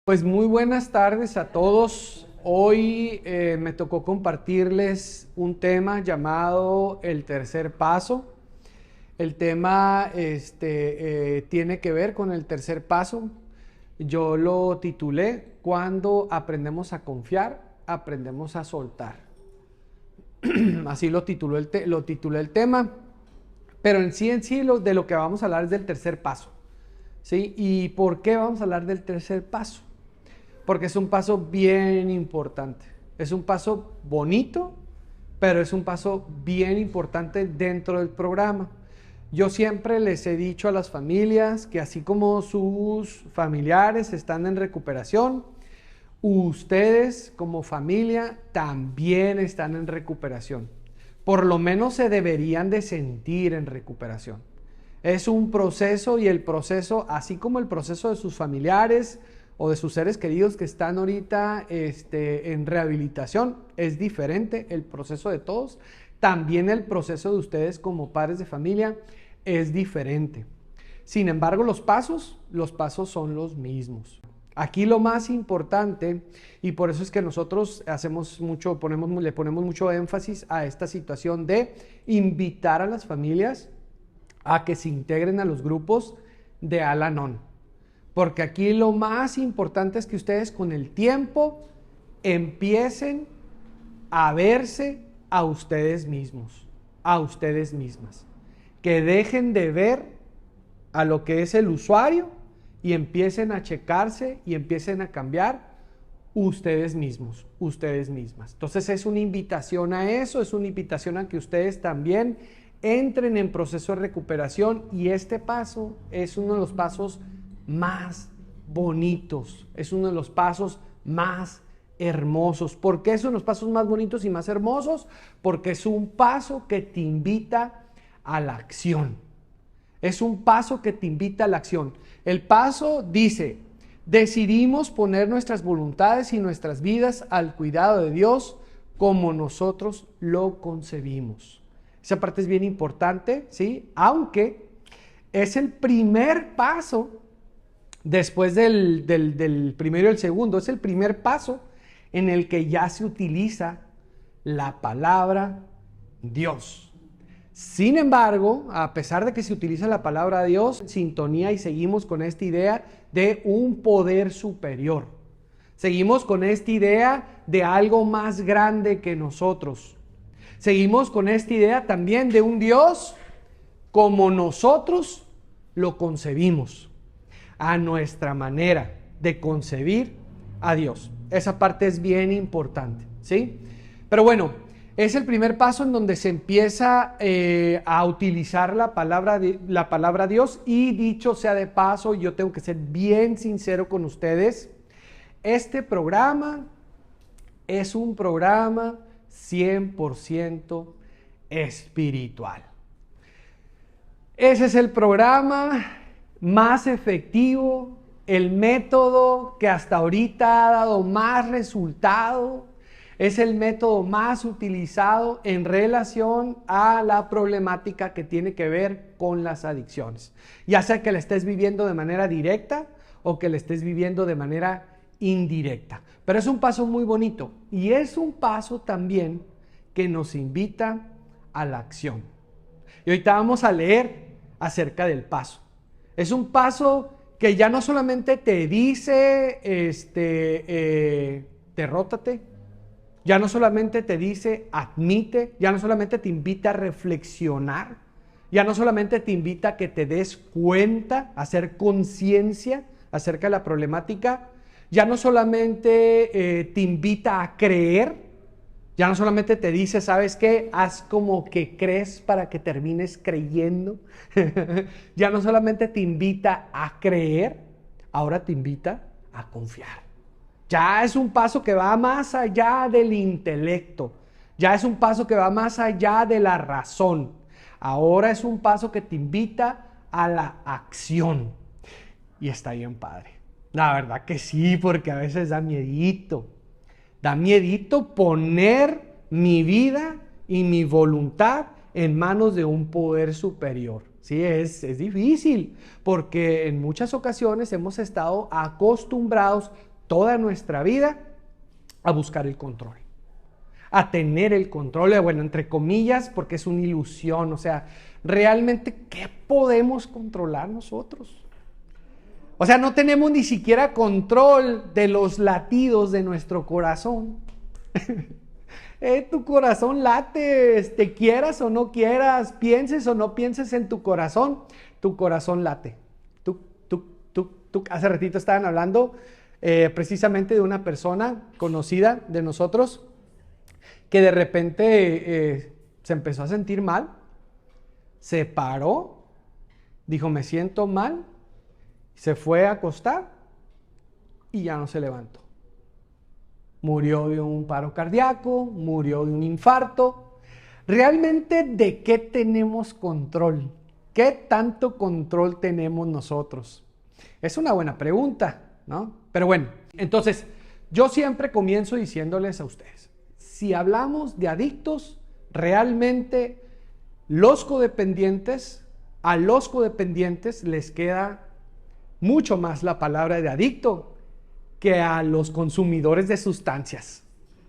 Pues muy buenas tardes a todos. Hoy me tocó compartirles un tema llamado el tercer paso. El tema tiene que ver con el tercer paso. Yo lo titulé Cuando aprendemos a confiar, aprendemos a soltar. Así lo titulé el tema. Pero en sí de lo que vamos a hablar es del tercer paso. ¿Sí? ¿Y por qué vamos a hablar del tercer paso? Porque es un paso bien importante. Es un paso bonito, pero es un paso bien importante dentro del programa. Yo siempre les he dicho a las familias que así como sus familiares están en recuperación, ustedes como familia también están en recuperación. Por lo menos se deberían de sentir en recuperación. Es un proceso y el proceso, así como el proceso de sus familiares o de sus seres queridos que están ahorita en rehabilitación, es diferente el proceso de todos. También el proceso de ustedes como padres de familia es diferente. Sin embargo, los pasos son los mismos. Aquí lo más importante, y por eso es que nosotros le ponemos mucho énfasis a esta situación de invitar a las familias a que se integren a los grupos de Al-Anon. Porque aquí lo más importante es que ustedes con el tiempo empiecen a verse a ustedes mismos, a ustedes mismas. Que dejen de ver a lo que es el usuario y empiecen a checarse y empiecen a cambiar ustedes mismos, ustedes mismas. Entonces es una invitación a eso, es una invitación a que ustedes también entren en proceso de recuperación y este paso es uno de los pasos más bonitos, es uno de los pasos más hermosos. ¿Por qué son los pasos más bonitos y más hermosos? Porque es un paso que te invita a la acción. Es un paso que te invita a la acción. El paso dice, decidimos poner nuestras voluntades y nuestras vidas al cuidado de Dios como nosotros lo concebimos. Esa parte es bien importante, ¿sí? Aunque es el primer paso, después del primero y el segundo, es el primer paso en el que ya se utiliza la palabra Dios. Sin embargo, a pesar de que se utiliza la palabra Dios, sintonía y seguimos con esta idea de un poder superior. Seguimos con esta idea de algo más grande que nosotros. Seguimos con esta idea también de un Dios como nosotros lo concebimos, a nuestra manera de concebir a Dios. Esa parte es bien importante, ¿sí? Pero bueno, es el primer paso en donde se empieza a utilizar la palabra Dios. Y dicho sea de paso, yo tengo que ser bien sincero con ustedes. Este programa es un programa 100% espiritual. Ese es el programa más efectivo, el método que hasta ahorita ha dado más resultado. Es el método más utilizado en relación a la problemática que tiene que ver con las adicciones. Ya sea que la estés viviendo de manera directa o que la estés viviendo de manera indirecta. Pero es un paso muy bonito y es un paso también que nos invita a la acción. Y ahorita vamos a leer acerca del paso. Es un paso que ya no solamente te dice, derrótate, ya no solamente te dice admite, ya no solamente te invita a reflexionar, ya no solamente te invita a que te des cuenta, a hacer conciencia acerca de la problemática, ya no solamente te invita a creer, ya no solamente te dice, ¿sabes qué? Haz como que crees para que termines creyendo. Ya no solamente te invita a creer, ahora te invita a confiar. Ya es un paso que va más allá del intelecto. Ya es un paso que va más allá de la razón. Ahora es un paso que te invita a la acción. Y está bien padre. La verdad que sí, porque a veces da miedito. Da miedito poner mi vida y mi voluntad en manos de un poder superior. Sí, es difícil, porque en muchas ocasiones hemos estado acostumbrados toda nuestra vida a buscar el control, a tener el control, bueno, entre comillas, porque es una ilusión. O sea, realmente, ¿qué podemos controlar nosotros? O sea, no tenemos ni siquiera control de los latidos de nuestro corazón. Tu corazón late, te quieras o no quieras, pienses o no pienses en tu corazón late. Hace ratito estaban hablando precisamente de una persona conocida de nosotros que de repente se empezó a sentir mal, se paró, dijo, me siento mal, se fue a acostar y ya no se levantó. Murió de un paro cardíaco, murió de un infarto. ¿Realmente de qué tenemos control? ¿Qué tanto control tenemos nosotros? Es una buena pregunta, ¿no? Pero bueno, entonces yo siempre comienzo diciéndoles a ustedes, si hablamos de adictos, realmente a los codependientes les queda mucho más la palabra de adicto que a los consumidores de sustancias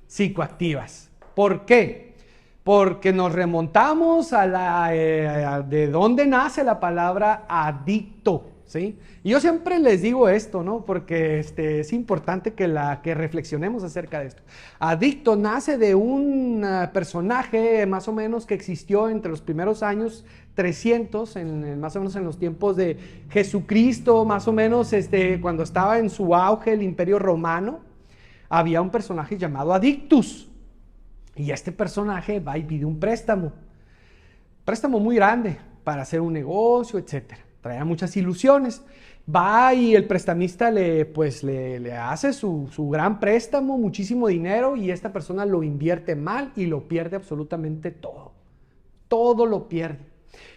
psicoactivas. ¿Por qué? Porque nos remontamos a de dónde nace la palabra adicto, ¿sí? Y yo siempre les digo esto, ¿no? Porque es importante que reflexionemos acerca de esto. Adicto nace de un personaje más o menos que existió entre los primeros años 300, más o menos en los tiempos de Jesucristo, más o menos cuando estaba en su auge el Imperio Romano, había un personaje llamado Adictus. Y este personaje va y pide un préstamo muy grande para hacer un negocio, etcétera. Traía muchas ilusiones. Va y el prestamista le hace su gran préstamo, muchísimo dinero, y esta persona lo invierte mal y lo pierde absolutamente todo. Todo lo pierde.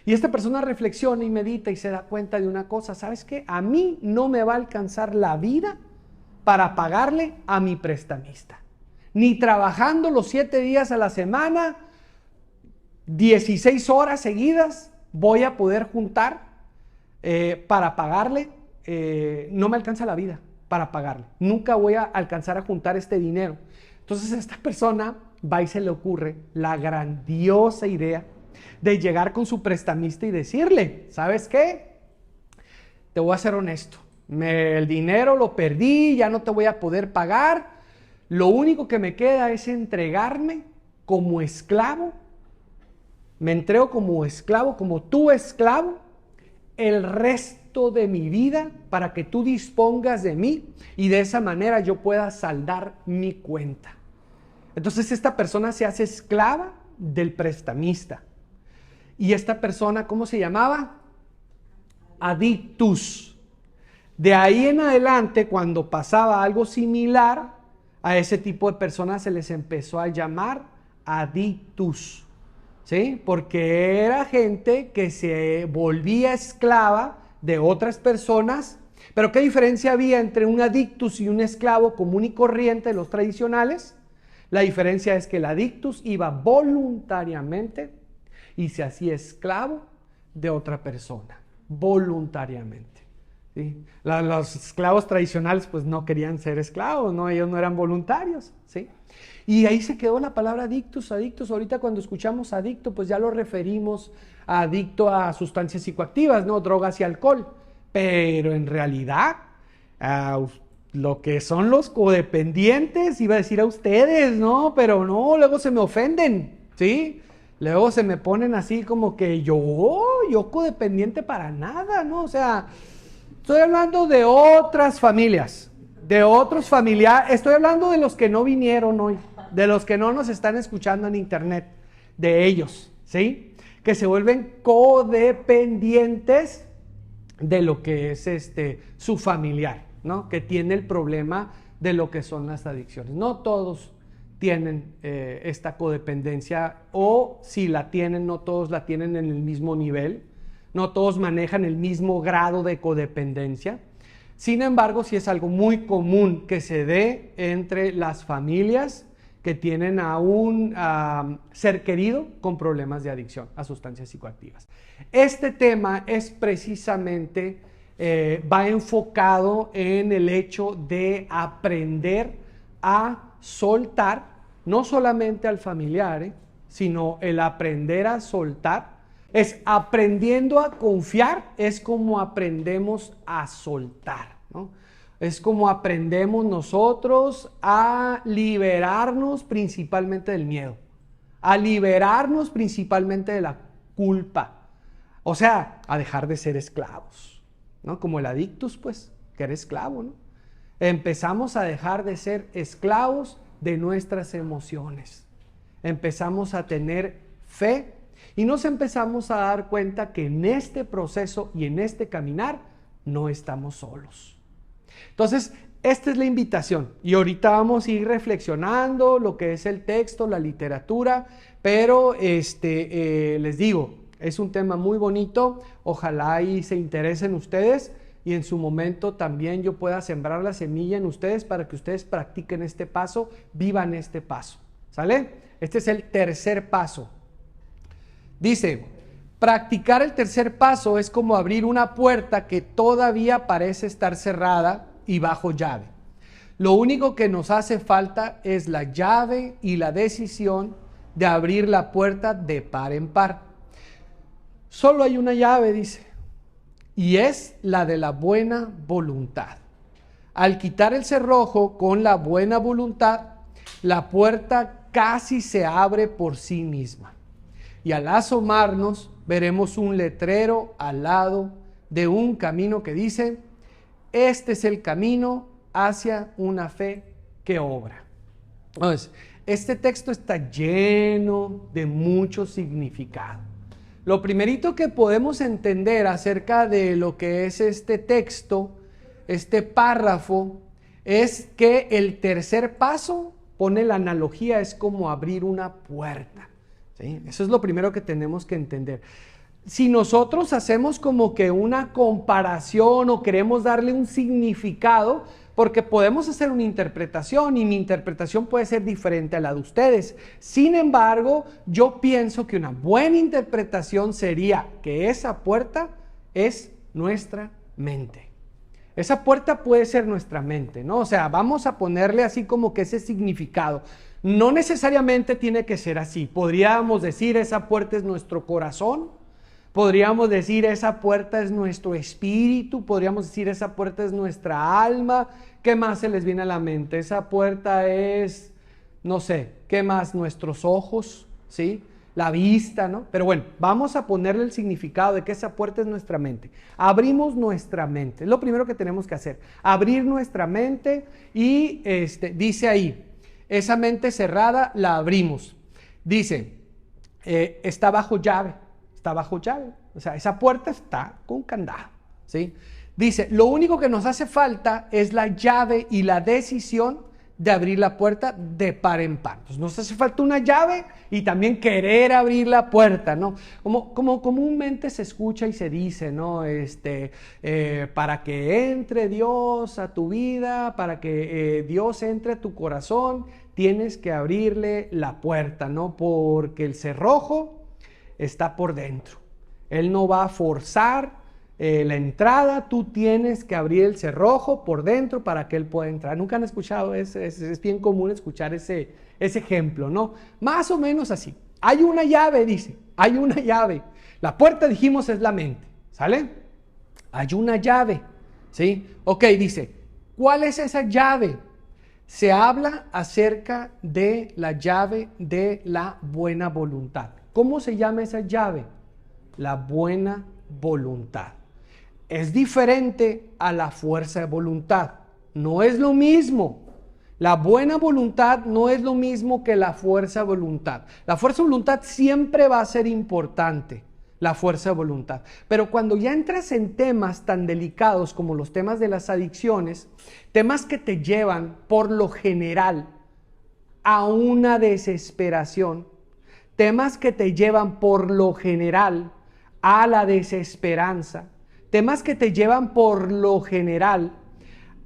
Y esta persona reflexiona y medita y se da cuenta de una cosa. ¿Sabes qué? A mí no me va a alcanzar la vida para pagarle a mi prestamista. Ni trabajando los 7 días a la semana, 16 horas seguidas, voy a poder juntar para pagarle. No me alcanza la vida para pagarle. Nunca voy a alcanzar a juntar este dinero. Entonces esta persona va y se le ocurre la grandiosa idea de llegar con su prestamista y decirle, ¿sabes qué? Te voy a ser honesto. El dinero lo perdí, ya no te voy a poder pagar. Lo único que me queda es entregarme como esclavo. Me entrego como esclavo, como tu esclavo, el resto de mi vida para que tú dispongas de mí y de esa manera yo pueda saldar mi cuenta. Entonces esta persona se hace esclava del prestamista. Y esta persona, ¿cómo se llamaba? Adictus. De ahí en adelante, cuando pasaba algo similar, a ese tipo de personas se les empezó a llamar adictus, ¿sí? Porque era gente que se volvía esclava de otras personas. Pero ¿qué diferencia había entre un adictus y un esclavo común y corriente de los tradicionales? La diferencia es que el adictus iba voluntariamente y se hacía esclavo de otra persona, voluntariamente. ¿Sí? Los esclavos tradicionales pues no querían ser esclavos, ¿no? Ellos no eran voluntarios, ¿sí? Y ahí se quedó la palabra adictus. Ahorita cuando escuchamos adicto pues ya lo referimos a adicto a sustancias psicoactivas, ¿no? Drogas y alcohol. Pero en realidad lo que son los codependientes, iba a decir a ustedes, ¿no? Pero no, luego se me ofenden, ¿sí? Luego se me ponen así como que yo codependiente para nada, ¿no? O sea, estoy hablando de otras familias, de otros familiares. Estoy hablando de los que no vinieron hoy, de los que no nos están escuchando en internet, de ellos, ¿sí? Que se vuelven codependientes de lo que es su familiar, ¿no? Que tiene el problema de lo que son las adicciones. No todos tienen esta codependencia, o si la tienen, no todos la tienen en el mismo nivel, no todos manejan el mismo grado de codependencia. Sin embargo, sí es algo muy común que se dé entre las familias que tienen a un ser querido con problemas de adicción a sustancias psicoactivas. Este tema es precisamente va enfocado en el hecho de aprender a soltar, no solamente al familiar, sino el aprender a soltar. Es aprendiendo a confiar, es como aprendemos a soltar, ¿no? Es como aprendemos nosotros a liberarnos principalmente del miedo, a liberarnos principalmente de la culpa, o sea, a dejar de ser esclavos, ¿no? Como el adictus, pues, que era esclavo, ¿no? Empezamos a dejar de ser esclavos de nuestras emociones. Empezamos a tener fe y nos empezamos a dar cuenta que en este proceso y en este caminar no estamos solos. Entonces, esta es la invitación y ahorita vamos a ir reflexionando lo que es el texto, la literatura, pero les digo, es un tema muy bonito, ojalá y se interesen ustedes y en su momento también yo pueda sembrar la semilla en ustedes para que ustedes practiquen este paso, vivan este paso, ¿sale? Este es el tercer paso. Dice, practicar el tercer paso es como abrir una puerta que todavía parece estar cerrada y bajo llave. Lo único que nos hace falta es la llave y la decisión de abrir la puerta de par en par. Solo hay una llave, dice, y es la de la buena voluntad. Al quitar el cerrojo con la buena voluntad, la puerta casi se abre por sí misma. Y al asomarnos, veremos un letrero al lado de un camino que dice: este es el camino hacia una fe que obra. Entonces, este texto está lleno de mucho significado. Lo primerito que podemos entender acerca de lo que es este texto, este párrafo, es que el tercer paso, pone la analogía, es como abrir una puerta, ¿sí? Eso es lo primero que tenemos que entender. Si nosotros hacemos como que una comparación o queremos darle un significado, porque podemos hacer una interpretación y mi interpretación puede ser diferente a la de ustedes. Sin embargo, yo pienso que una buena interpretación sería que esa puerta es nuestra mente. Esa puerta puede ser nuestra mente, ¿no? O sea, vamos a ponerle así como que ese significado. No necesariamente tiene que ser así. Podríamos decir esa puerta es nuestro corazón. Podríamos decir esa puerta es nuestro espíritu, podríamos decir esa puerta es nuestra alma. ¿Qué más se les viene a la mente? Esa puerta es, no sé, ¿qué más? Nuestros ojos, ¿sí? La vista, ¿no? Pero bueno, vamos a ponerle el significado de que esa puerta es nuestra mente. Abrimos nuestra mente, es lo primero que tenemos que hacer. Abrir nuestra mente y dice ahí, esa mente cerrada la abrimos. Dice, está bajo llave. Está bajo llave, o sea, esa puerta está con candado, ¿sí? Dice, lo único que nos hace falta es la llave y la decisión de abrir la puerta de par en par. Entonces nos hace falta una llave y también querer abrir la puerta, ¿no? Como comúnmente se escucha y se dice, ¿no? Para que entre Dios a tu vida, para que Dios entre a tu corazón, tienes que abrirle la puerta, ¿no? Porque el cerrojo está por dentro. Él no va a forzar la entrada, tú tienes que abrir el cerrojo por dentro para que Él pueda entrar. ¿Nunca han escuchado? Es bien común escuchar ese ejemplo, ¿no? Más o menos así. Hay una llave, dice, hay una llave. La puerta, dijimos, es la mente, ¿sale? Hay una llave, ¿sí? Ok, dice, ¿cuál es esa llave? Se habla acerca de la llave de la buena voluntad. ¿Cómo se llama esa llave? La buena voluntad. Es diferente a la fuerza de voluntad. No es lo mismo. La buena voluntad no es lo mismo que la fuerza de voluntad. La fuerza de voluntad siempre va a ser importante, la fuerza de voluntad. Pero cuando ya entras en temas tan delicados como los temas de las adicciones, temas que te llevan por lo general a una desesperación, temas que te llevan por lo general a la desesperanza, temas que te llevan por lo general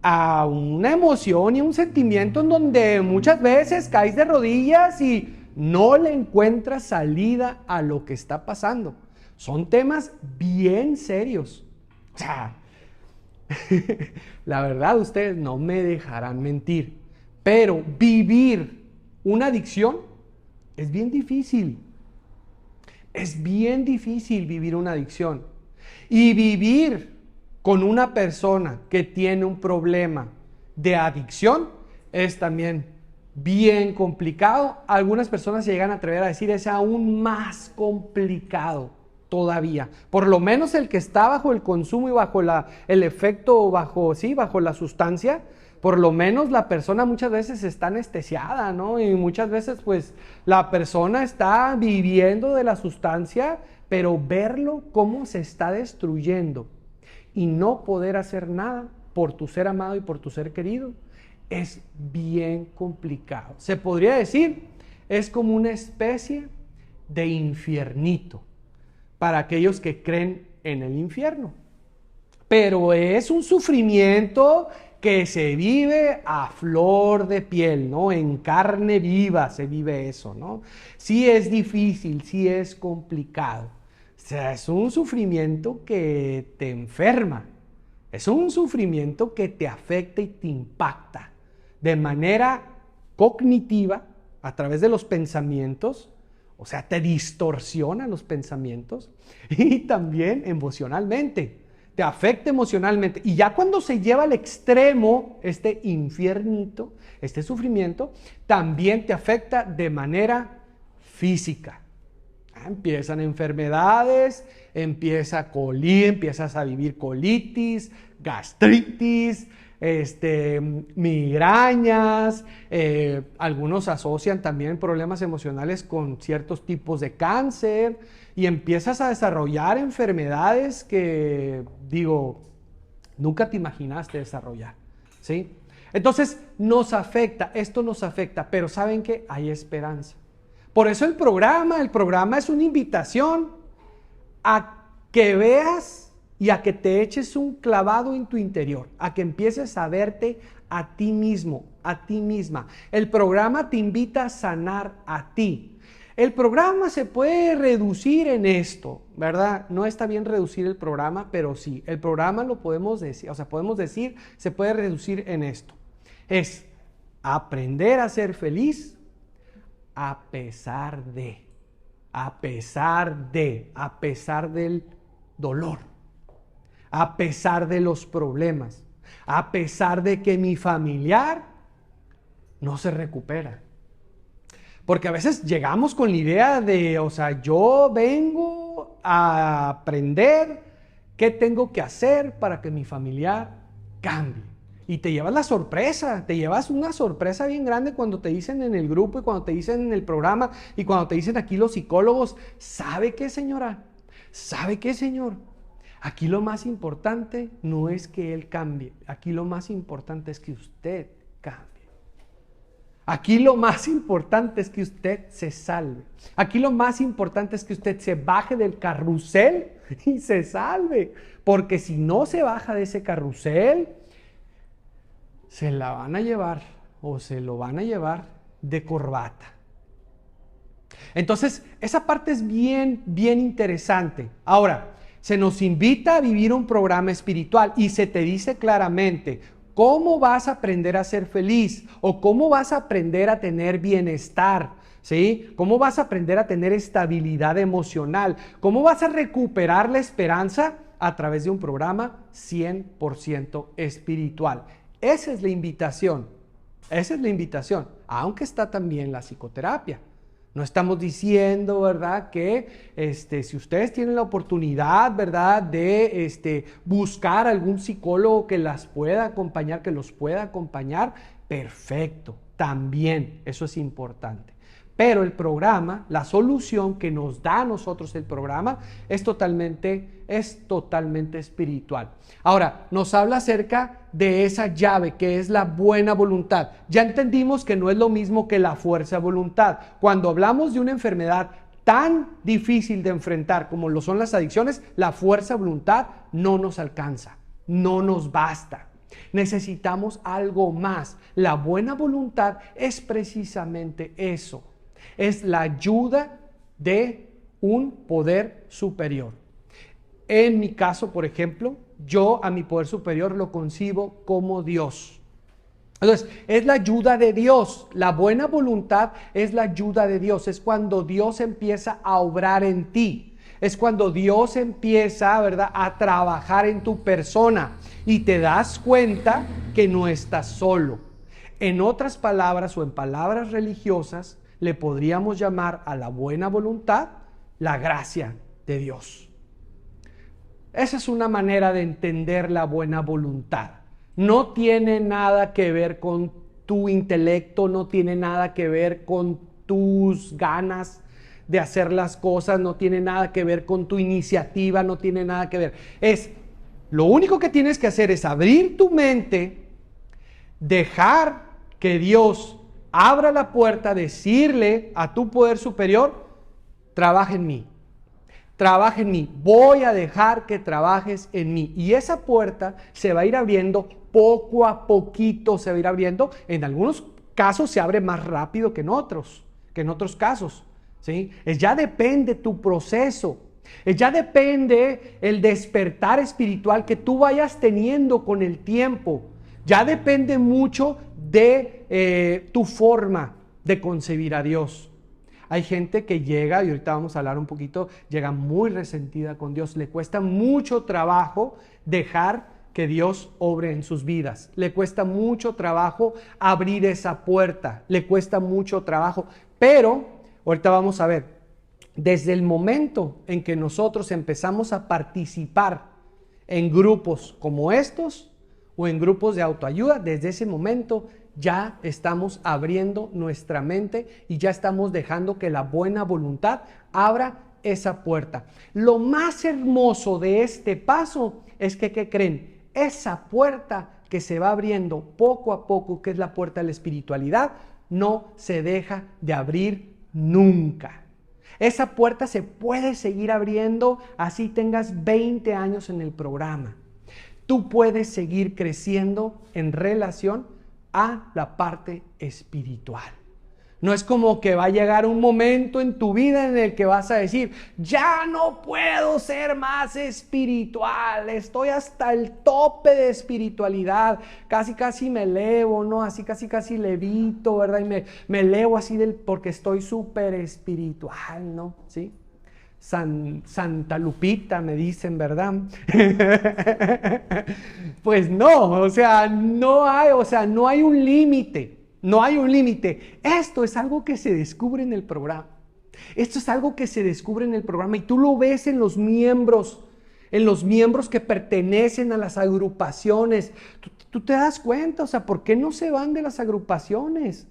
a una emoción y un sentimiento en donde muchas veces caes de rodillas y no le encuentras salida a lo que está pasando. Son temas bien serios. O sea, La verdad, ustedes no me dejarán mentir, pero vivir una adicción es bien difícil. Es bien difícil vivir una adicción. Y vivir con una persona que tiene un problema de adicción es también bien complicado. Algunas personas se llegan a atrever a decir es aún más complicado todavía. Por lo menos el que está bajo el consumo y bajo el efecto, bajo la sustancia, por lo menos la persona muchas veces está anestesiada, ¿no? Y muchas veces pues la persona está viviendo de la sustancia, pero verlo cómo se está destruyendo y no poder hacer nada por tu ser amado y por tu ser querido es bien complicado. Se podría decir, es como una especie de infiernito para aquellos que creen en el infierno. Pero es un sufrimiento que se vive a flor de piel, ¿no? En carne viva se vive eso, ¿no? Sí es difícil, sí es complicado. O sea, es un sufrimiento que te enferma. Es un sufrimiento que te afecta y te impacta de manera cognitiva a través de los pensamientos. O sea, te distorsiona los pensamientos y también emocionalmente. Te afecta emocionalmente. Y ya cuando se lleva al extremo este infiernito, este sufrimiento, también te afecta de manera física. Empiezan enfermedades, empiezas a vivir colitis, gastritis, migrañas, algunos asocian también problemas emocionales con ciertos tipos de cáncer y empiezas a desarrollar enfermedades que, nunca te imaginaste desarrollar, ¿sí? Entonces esto nos afecta, pero ¿saben qué? Hay esperanza. Por eso el programa es una invitación a que veas y a que te eches un clavado en tu interior, a que empieces a verte a ti mismo, a ti misma. El programa te invita a sanar a ti. El programa se puede reducir en esto, ¿verdad? No está bien reducir el programa, pero sí, el programa lo podemos decir, se puede reducir en esto. Es aprender a ser feliz a pesar del dolor, a pesar de los problemas, a pesar de que mi familiar no se recupera. Porque a veces llegamos con la idea de, yo vengo a aprender qué tengo que hacer para que mi familiar cambie. Y te llevas una sorpresa bien grande cuando te dicen en el grupo y cuando te dicen en el programa y cuando te dicen aquí los psicólogos, ¿sabe qué, señora? ¿Sabe qué, señor? Aquí lo más importante no es que él cambie, aquí lo más importante es que usted cambie. Aquí lo más importante es que usted se salve. Aquí lo más importante es que usted se baje del carrusel y se salve. Porque si no se baja de ese carrusel, se la van a llevar o se lo van a llevar de corbata. Entonces, esa parte es bien, bien interesante. Ahora, se nos invita a vivir un programa espiritual y se te dice claramente cómo vas a aprender a ser feliz o cómo vas a aprender a tener bienestar, ¿sí? Cómo vas a aprender a tener estabilidad emocional, cómo vas a recuperar la esperanza a través de un programa 100% espiritual. Esa es la invitación, aunque está también la psicoterapia. No estamos diciendo, ¿verdad?, que si ustedes tienen la oportunidad, ¿verdad?, de buscar algún psicólogo que las pueda acompañar, que los pueda acompañar, perfecto, también, eso es importante. Pero el programa, la solución que nos da a nosotros el programa es totalmente espiritual. Ahora, nos habla acerca de esa llave que es la buena voluntad. Ya entendimos que no es lo mismo que la fuerza de voluntad. Cuando hablamos de una enfermedad tan difícil de enfrentar como lo son las adicciones, la fuerza de voluntad no nos alcanza, no nos basta. Necesitamos algo más. La buena voluntad es precisamente eso. Es la ayuda de un poder superior. En mi caso, por ejemplo, yo a mi poder superior lo concibo como Dios. Entonces, es la ayuda de Dios. La buena voluntad es la ayuda de Dios. Es cuando Dios empieza a obrar en ti. Es cuando Dios empieza, ¿verdad?, a trabajar en tu persona y te das cuenta que no estás solo. En otras palabras o en palabras religiosas, le podríamos llamar a la buena voluntad la gracia de Dios. Esa es una manera de entender la buena voluntad. No tiene nada que ver con tu intelecto, no tiene nada que ver con tus ganas de hacer las cosas, no tiene nada que ver con tu iniciativa, no tiene nada que ver. Lo único que tienes que hacer es abrir tu mente, dejar que Dios abra la puerta, decirle a tu poder superior, trabaja en mí. Trabaja en mí, voy a dejar que trabajes en mí. Y esa puerta se va a ir abriendo poco a poquito, se va a ir abriendo. En algunos casos se abre más rápido que en otros casos. ¿Sí? Ya depende tu proceso, ya depende el despertar espiritual que tú vayas teniendo con el tiempo. Ya depende mucho de tu forma de concebir a Dios. Hay gente que llega, y ahorita vamos a hablar un poquito, llega muy resentida con Dios. Le cuesta mucho trabajo dejar que Dios obre en sus vidas. Le cuesta mucho trabajo abrir esa puerta. Le cuesta mucho trabajo. Pero, ahorita vamos a ver, desde el momento en que nosotros empezamos a participar en grupos como estos o en grupos de autoayuda, desde ese momento ya estamos abriendo nuestra mente y ya estamos dejando que la buena voluntad abra esa puerta. Lo más hermoso de este paso es que, ¿qué creen? Esa puerta que se va abriendo poco a poco, que es la puerta de la espiritualidad, no se deja de abrir nunca. Esa puerta se puede seguir abriendo así tengas 20 años en el programa. Tú puedes seguir creciendo en relación a la parte espiritual. No es como que va a llegar un momento en tu vida en el que vas a decir, ya no puedo ser más espiritual, estoy hasta el tope de espiritualidad, casi me elevo, ¿no? Así casi levito, ¿verdad? Y me elevo así porque estoy súper espiritual, ¿no? ¿Sí? Santa Lupita, me dicen, ¿verdad? Pues no, no hay un límite, no hay un límite. Esto es algo que se descubre en el programa. Esto es algo que se descubre en el programa y tú lo ves en los miembros que pertenecen a las agrupaciones. Tú te das cuenta, ¿por qué no se van de las agrupaciones?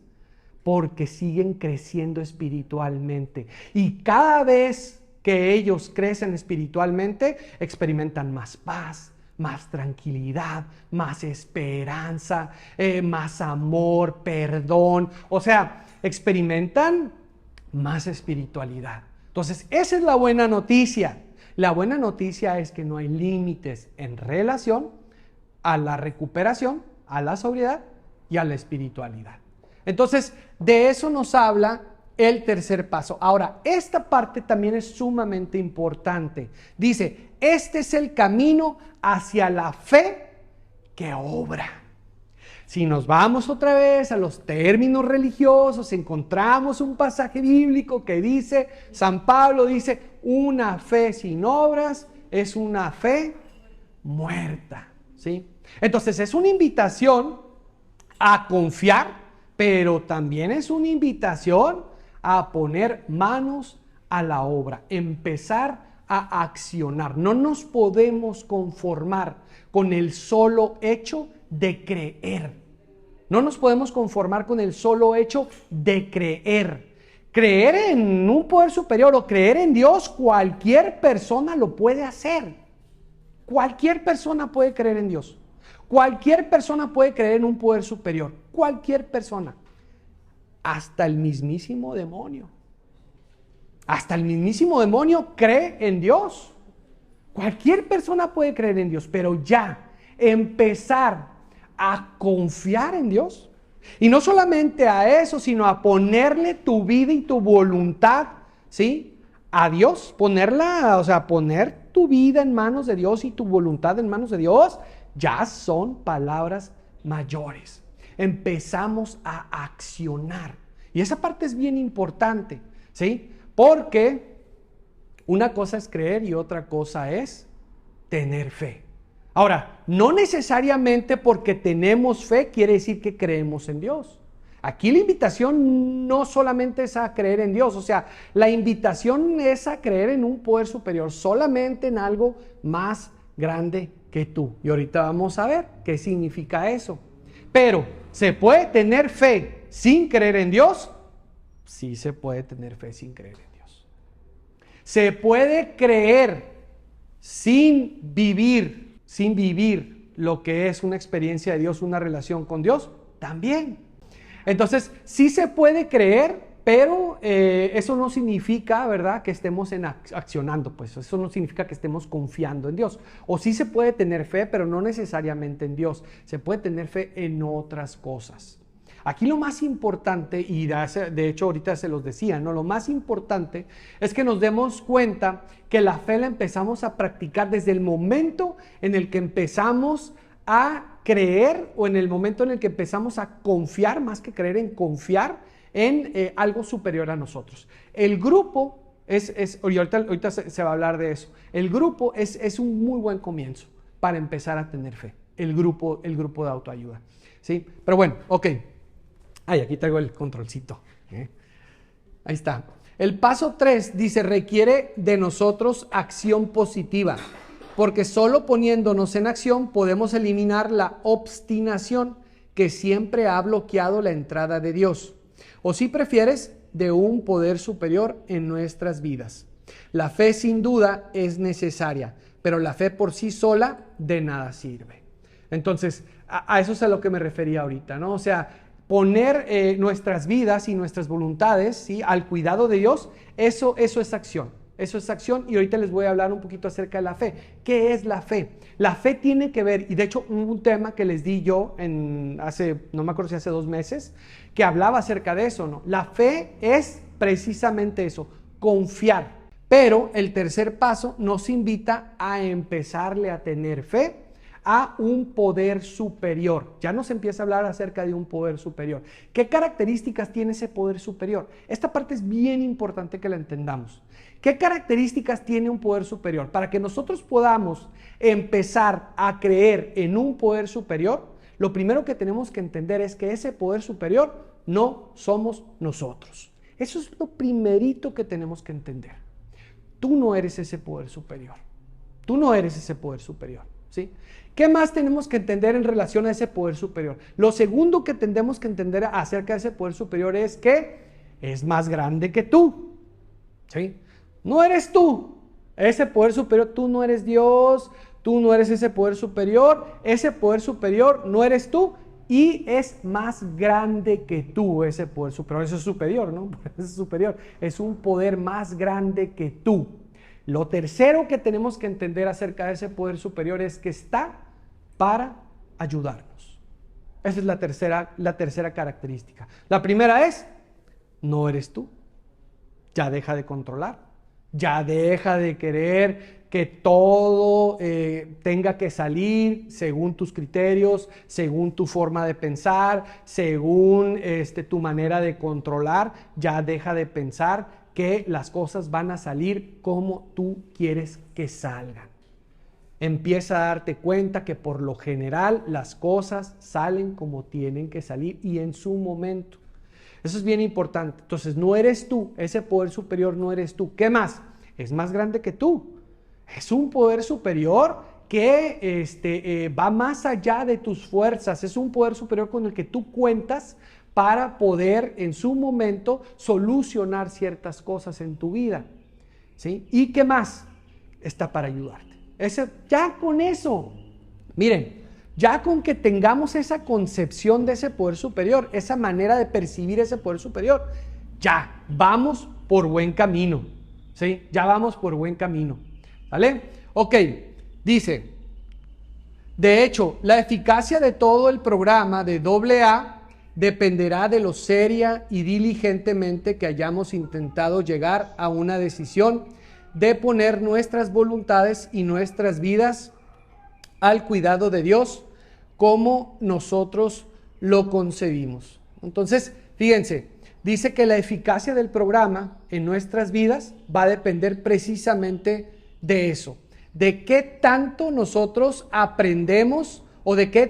Porque siguen creciendo espiritualmente y cada vez que ellos crecen espiritualmente, experimentan más paz, más tranquilidad, más esperanza, más amor, perdón. Experimentan más espiritualidad. Entonces, esa es la buena noticia. La buena noticia es que no hay límites en relación a la recuperación, a la sobriedad y a la espiritualidad. Entonces, de eso nos habla el tercer paso. Ahora, esta parte también es sumamente importante. Dice, este es el camino hacia la fe que obra. Si nos vamos otra vez a los términos religiosos, encontramos un pasaje bíblico que dice, San Pablo dice, una fe sin obras es una fe muerta. ¿Sí? Entonces, es una invitación a confiar, pero también es una invitación a poner manos a la obra, empezar a accionar. No nos podemos conformar con el solo hecho de creer. No nos podemos conformar con el solo hecho de creer. Creer en un poder superior o creer en Dios, cualquier persona lo puede hacer. Cualquier persona puede creer en Dios. Cualquier persona puede creer en un poder superior. Cualquier persona. Hasta el mismísimo demonio. Hasta el mismísimo demonio cree en Dios. Cualquier persona puede creer en Dios, pero ya empezar a confiar en Dios. Y no solamente a eso, sino a ponerle tu vida y tu voluntad, ¿sí?, a Dios. Poner tu vida en manos de Dios y tu voluntad en manos de Dios, ya son palabras mayores. Empezamos a accionar. Y esa parte es bien importante, ¿sí? Porque una cosa es creer y otra cosa es tener fe. Ahora, no necesariamente porque tenemos fe quiere decir que creemos en Dios. Aquí la invitación no solamente es a creer en Dios, o sea, la invitación es a creer en un poder superior, solamente en algo más grande que tú. Y ahorita vamos a ver qué significa eso. Pero, ¿se puede tener fe sin creer en Dios? Sí se puede tener fe sin creer en Dios. ¿Se puede creer sin vivir lo que es una experiencia de Dios, una relación con Dios? También. Entonces, sí se puede creer, pero eso no significa, ¿verdad?, que estemos accionando, pues eso no significa que estemos confiando en Dios. O sí se puede tener fe, pero no necesariamente en Dios. Se puede tener fe en otras cosas. Aquí lo más importante, y de hecho ahorita se los decía, ¿no? Lo más importante es que nos demos cuenta que la fe la empezamos a practicar desde el momento en el que empezamos a creer o en el momento en el que empezamos a confiar, más que creer, en confiar en algo superior a nosotros. El grupo y ahorita se va a hablar de eso. El grupo es un muy buen comienzo para empezar a tener fe. El grupo de autoayuda, ¿sí? Pero bueno, ok. Ay, aquí traigo el controlcito. Ahí está. El paso 3 dice, requiere de nosotros acción positiva, porque solo poniéndonos en acción podemos eliminar la obstinación que siempre ha bloqueado la entrada de Dios. O si prefieres, de un poder superior en nuestras vidas. La fe sin duda es necesaria, pero la fe por sí sola de nada sirve. Entonces, a eso es a lo que me refería ahorita, ¿no? O sea, poner nuestras vidas y nuestras voluntades, ¿sí?, al cuidado de Dios, eso es acción. Eso es acción, y ahorita les voy a hablar un poquito acerca de la fe. ¿Qué es la fe? La fe tiene que ver, y de hecho un tema que les di yo no me acuerdo si hace 2 meses, que hablaba acerca de eso, ¿no? La fe es precisamente eso, confiar. Pero el tercer paso nos invita a empezarle a tener fe a un poder superior. Ya nos empieza a hablar acerca de un poder superior. ¿Qué características tiene ese poder superior? Esta parte es bien importante que la entendamos. ¿Qué características tiene un poder superior? Para que nosotros podamos empezar a creer en un poder superior, lo primero que tenemos que entender es que ese poder superior no somos nosotros. Eso es lo primerito que tenemos que entender. Tú no eres ese poder superior. Tú no eres ese poder superior, ¿sí? ¿Qué más tenemos que entender en relación a ese poder superior? Lo segundo que tenemos que entender acerca de ese poder superior es que es más grande que tú, ¿sí? No eres tú, ese poder superior, tú no eres Dios, tú no eres ese poder superior no eres tú, y es más grande que tú ese poder superior. Eso es superior, ¿no? Es superior, es un poder más grande que tú. Lo tercero que tenemos que entender acerca de ese poder superior es que está para ayudarnos. Esa es la tercera característica. La primera es, no eres tú. Ya deja de controlar. Ya deja de querer que todo tenga que salir según tus criterios, según tu forma de pensar, según tu manera de controlar. Ya deja de pensar que las cosas van a salir como tú quieres que salgan. Empieza a darte cuenta que por lo general las cosas salen como tienen que salir y en su momento. Eso es bien importante. Entonces no eres tú, ese poder superior no eres tú. ¿Qué más? Es más grande que tú. Es un poder superior que va más allá de tus fuerzas. Es un poder superior con el que tú cuentas para poder en su momento solucionar ciertas cosas en tu vida, ¿sí? ¿Y qué más? Está para ayudarte. Ya con eso, miren, ya con que tengamos esa concepción de ese poder superior, esa manera de percibir ese poder superior, ya vamos por buen camino, ¿sí? Ya vamos por buen camino, ¿vale? Ok, dice, de hecho, la eficacia de todo el programa de AA dependerá de lo seria y diligentemente que hayamos intentado llegar a una decisión de poner nuestras voluntades y nuestras vidas al cuidado de Dios como nosotros lo concebimos. Entonces, fíjense, dice que la eficacia del programa en nuestras vidas va a depender precisamente de eso, de qué tanto nosotros aprendemos o de qué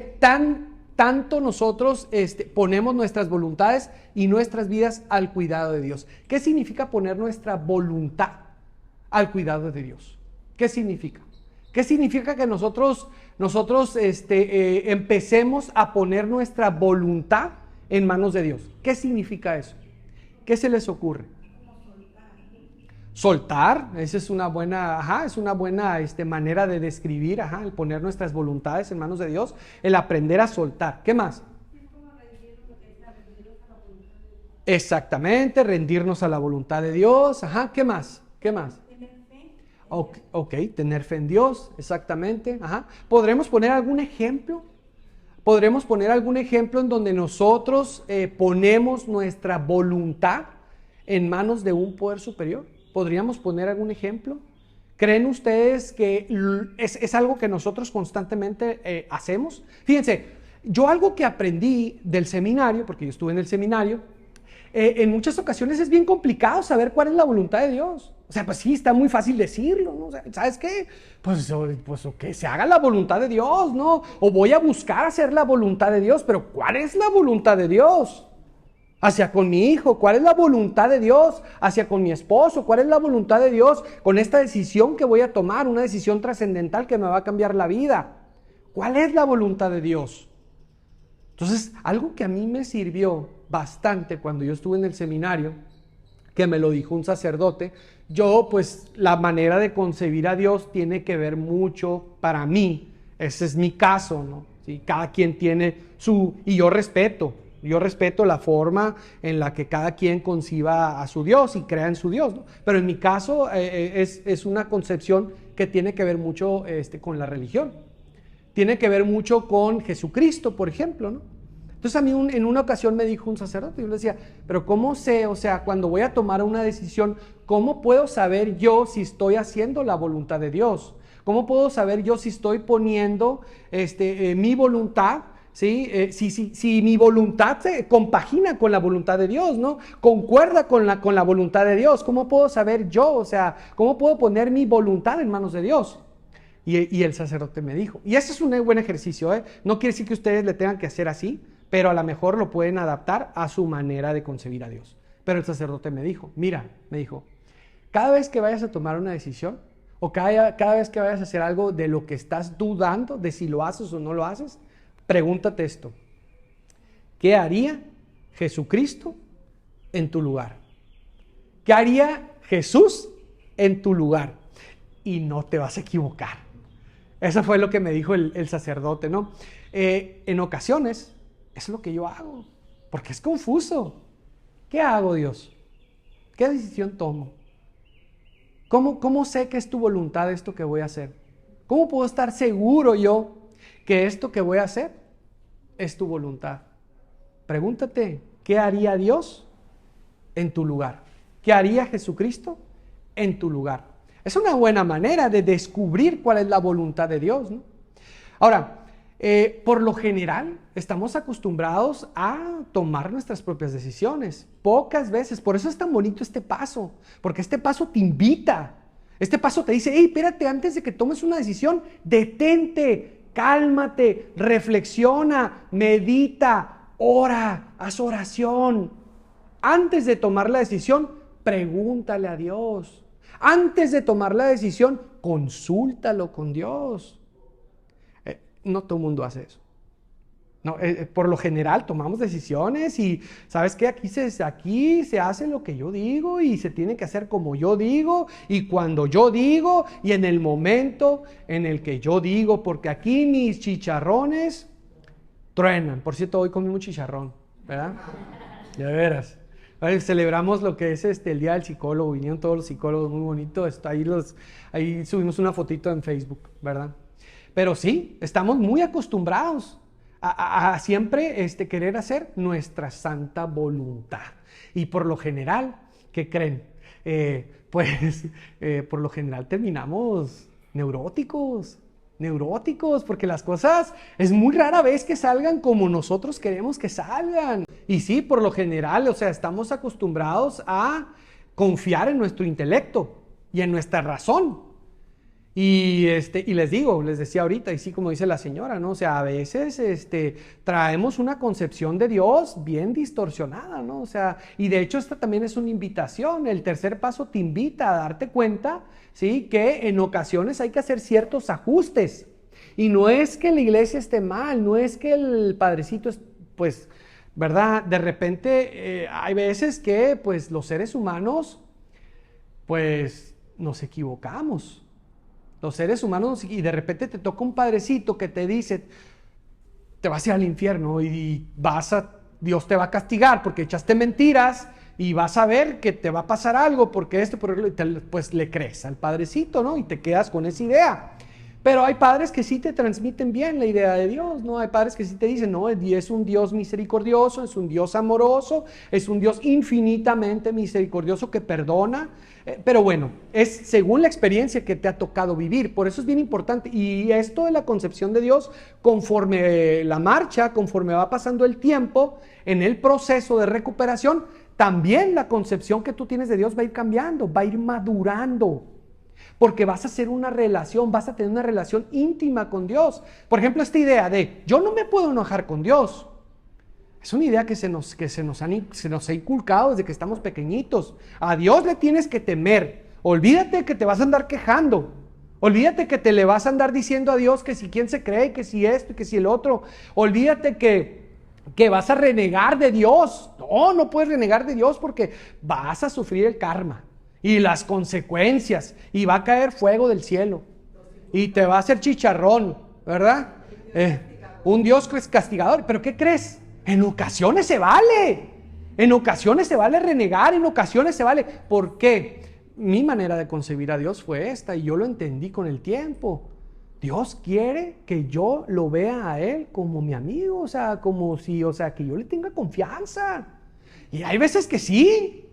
tanto nosotros ponemos nuestras voluntades y nuestras vidas al cuidado de Dios. ¿Qué significa poner nuestra voluntad al cuidado de Dios? ¿Qué significa? ¿Qué significa que nosotros empecemos a poner nuestra voluntad en manos de Dios? ¿Qué significa eso? ¿Qué se les ocurre? Soltar, esa es una buena, manera de describir, el poner nuestras voluntades en manos de Dios, el aprender a soltar. ¿Qué más? Exactamente, rendirnos a la voluntad de Dios. ¿Qué más? ¿Qué más? Ok, tener fe en Dios, exactamente. ¿Podremos poner algún ejemplo? ¿Podremos poner algún ejemplo en donde nosotros ponemos nuestra voluntad en manos de un poder superior? ¿Podríamos poner algún ejemplo? ¿Creen ustedes que es algo que nosotros constantemente hacemos? Fíjense, yo algo que aprendí del seminario, porque yo estuve en el seminario, en muchas ocasiones es bien complicado saber cuál es la voluntad de Dios. O sea, pues sí, está muy fácil decirlo, ¿no? O sea, ¿sabes qué? Pues que se haga la voluntad de Dios, ¿no? O voy a buscar hacer la voluntad de Dios, pero ¿cuál es la voluntad de Dios? Hacia con mi hijo, ¿cuál es la voluntad de Dios? Hacia con mi esposo, ¿cuál es la voluntad de Dios con esta decisión que voy a tomar? Una decisión trascendental que me va a cambiar la vida. ¿Cuál es la voluntad de Dios? Entonces, algo que a mí me sirvió bastante cuando yo estuve en el seminario, que me lo dijo un sacerdote, pues la manera de concebir a Dios tiene que ver mucho para mí. Ese es mi caso, ¿no? ¿Sí? Cada quien tiene y yo respeto la forma en la que cada quien conciba a su Dios y crea en su Dios, ¿no? Pero en mi caso es una concepción que tiene que ver mucho con la religión. Tiene que ver mucho con Jesucristo, por ejemplo, ¿no? Entonces a mí en una ocasión me dijo un sacerdote, yo le decía, pero ¿cómo sé? O sea, cuando voy a tomar una decisión, ¿cómo puedo saber yo si estoy haciendo la voluntad de Dios? ¿Cómo puedo saber yo si estoy poniendo mi voluntad? ¿Sí? Si mi voluntad se compagina con la voluntad de Dios, ¿no? Concuerda con la voluntad de Dios. ¿Cómo puedo saber yo? O sea, ¿cómo puedo poner mi voluntad en manos de Dios? Y el sacerdote me dijo, y ese es un buen ejercicio, ¿eh? No quiere decir que ustedes le tengan que hacer así, pero a lo mejor lo pueden adaptar a su manera de concebir a Dios. Pero el sacerdote me dijo, cada vez que vayas a tomar una decisión, o cada vez que vayas a hacer algo de lo que estás dudando, de si lo haces o no lo haces, pregúntate esto: ¿qué haría Jesucristo en tu lugar? ¿Qué haría Jesús en tu lugar? Y no te vas a equivocar. Eso fue lo que me dijo el sacerdote, ¿no? En ocasiones, eso es lo que yo hago, porque es confuso. ¿Qué hago, Dios? ¿Qué decisión tomo? ¿Cómo sé que es tu voluntad esto que voy a hacer? ¿Cómo puedo estar seguro yo que esto que voy a hacer es tu voluntad? Pregúntate, ¿qué haría Dios en tu lugar? ¿Qué haría Jesucristo en tu lugar? Es una buena manera de descubrir cuál es la voluntad de Dios, ¿no? Ahora, por lo general, estamos acostumbrados a tomar nuestras propias decisiones. Pocas veces, por eso es tan bonito este paso, porque este paso te invita. Este paso te dice, hey, espérate, antes de que tomes una decisión, detente, cálmate, reflexiona, medita, ora, haz oración. Antes de tomar la decisión, pregúntale a Dios. Antes de tomar la decisión, consúltalo con Dios. No todo el mundo hace eso. No, por lo general tomamos decisiones y ¿sabes qué? Aquí se hace lo que yo digo y se tiene que hacer como yo digo y cuando yo digo y en el momento en el que yo digo, porque aquí mis chicharrones truenan. Por cierto, hoy comí un chicharrón, ¿verdad? De veras. Celebramos lo que es el Día del Psicólogo, vinieron todos los psicólogos, muy bonito, ahí subimos una fotito en Facebook, ¿verdad? Pero sí, estamos muy acostumbrados a siempre querer hacer nuestra santa voluntad. Y por lo general, ¿qué creen? por lo general terminamos neuróticos, porque las cosas es muy rara vez que salgan como nosotros queremos que salgan. Y sí, por lo general, o sea, estamos acostumbrados a confiar en nuestro intelecto y en nuestra razón. Y les decía ahorita, y sí, como dice la señora, ¿no? O sea, a veces traemos una concepción de Dios bien distorsionada, ¿no? O sea, y de hecho esta también es una invitación. El tercer paso te invita a darte cuenta, ¿sí? Que en ocasiones hay que hacer ciertos ajustes. Y no es que la iglesia esté mal, no es que el padrecito pues, ¿verdad? De repente hay veces que, pues, los seres humanos, pues, nos equivocamos. Los seres humanos, y de repente te toca un padrecito que te dice, te vas a ir al infierno y Dios te va a castigar porque echaste mentiras y vas a ver que te va a pasar algo porque pues le crees al padrecito, ¿no? Y te quedas con esa idea. Pero hay padres que sí te transmiten bien la idea de Dios, ¿no? Hay padres que sí te dicen, no, es un Dios misericordioso, es un Dios amoroso, es un Dios infinitamente misericordioso que perdona. Pero bueno, es según la experiencia que te ha tocado vivir. Por eso es bien importante. Y esto de la concepción de Dios, conforme la marcha, conforme va pasando el tiempo, en el proceso de recuperación, también la concepción que tú tienes de Dios va a ir cambiando, va a ir madurando. Porque vas a hacer una relación, vas a tener una relación íntima con Dios. Por ejemplo, esta idea de yo no me puedo enojar con Dios. Es una idea que se nos ha inculcado desde que estamos pequeñitos. A Dios le tienes que temer. Olvídate que te vas a andar quejando. Olvídate que te le vas a andar diciendo a Dios que si quién se cree, que si esto y que si el otro. Olvídate que vas a renegar de Dios. No puedes renegar de Dios porque vas a sufrir el karma y las consecuencias, y va a caer fuego del cielo y te va a hacer chicharrón, ¿verdad? Un Dios que es castigador. ¿Pero qué crees? En ocasiones se vale renegar, en ocasiones se vale. ¿Por qué? Mi manera de concebir a Dios fue esta, y yo lo entendí con el tiempo. Dios quiere que yo lo vea a Él como mi amigo, o sea, que yo le tenga confianza. Y hay veces que sí.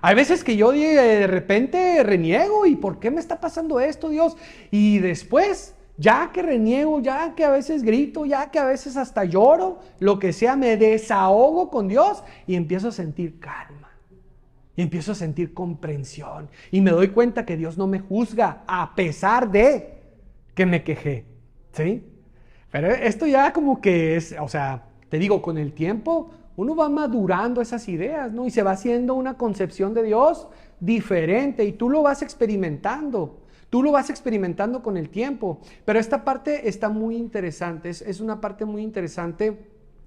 Hay veces que yo de repente reniego, ¿y por qué me está pasando esto, Dios? Y después, ya que reniego, ya que a veces grito, ya que a veces hasta lloro, lo que sea, me desahogo con Dios y empiezo a sentir calma. Y empiezo a sentir comprensión. Y me doy cuenta que Dios no me juzga a pesar de que me quejé, ¿sí? Pero esto ya como que es, o sea, te digo, con el tiempo uno va madurando esas ideas, ¿no? Y se va haciendo una concepción de Dios diferente, y tú lo vas experimentando. Tú lo vas experimentando con el tiempo. Pero esta parte está muy interesante, es una parte muy interesante.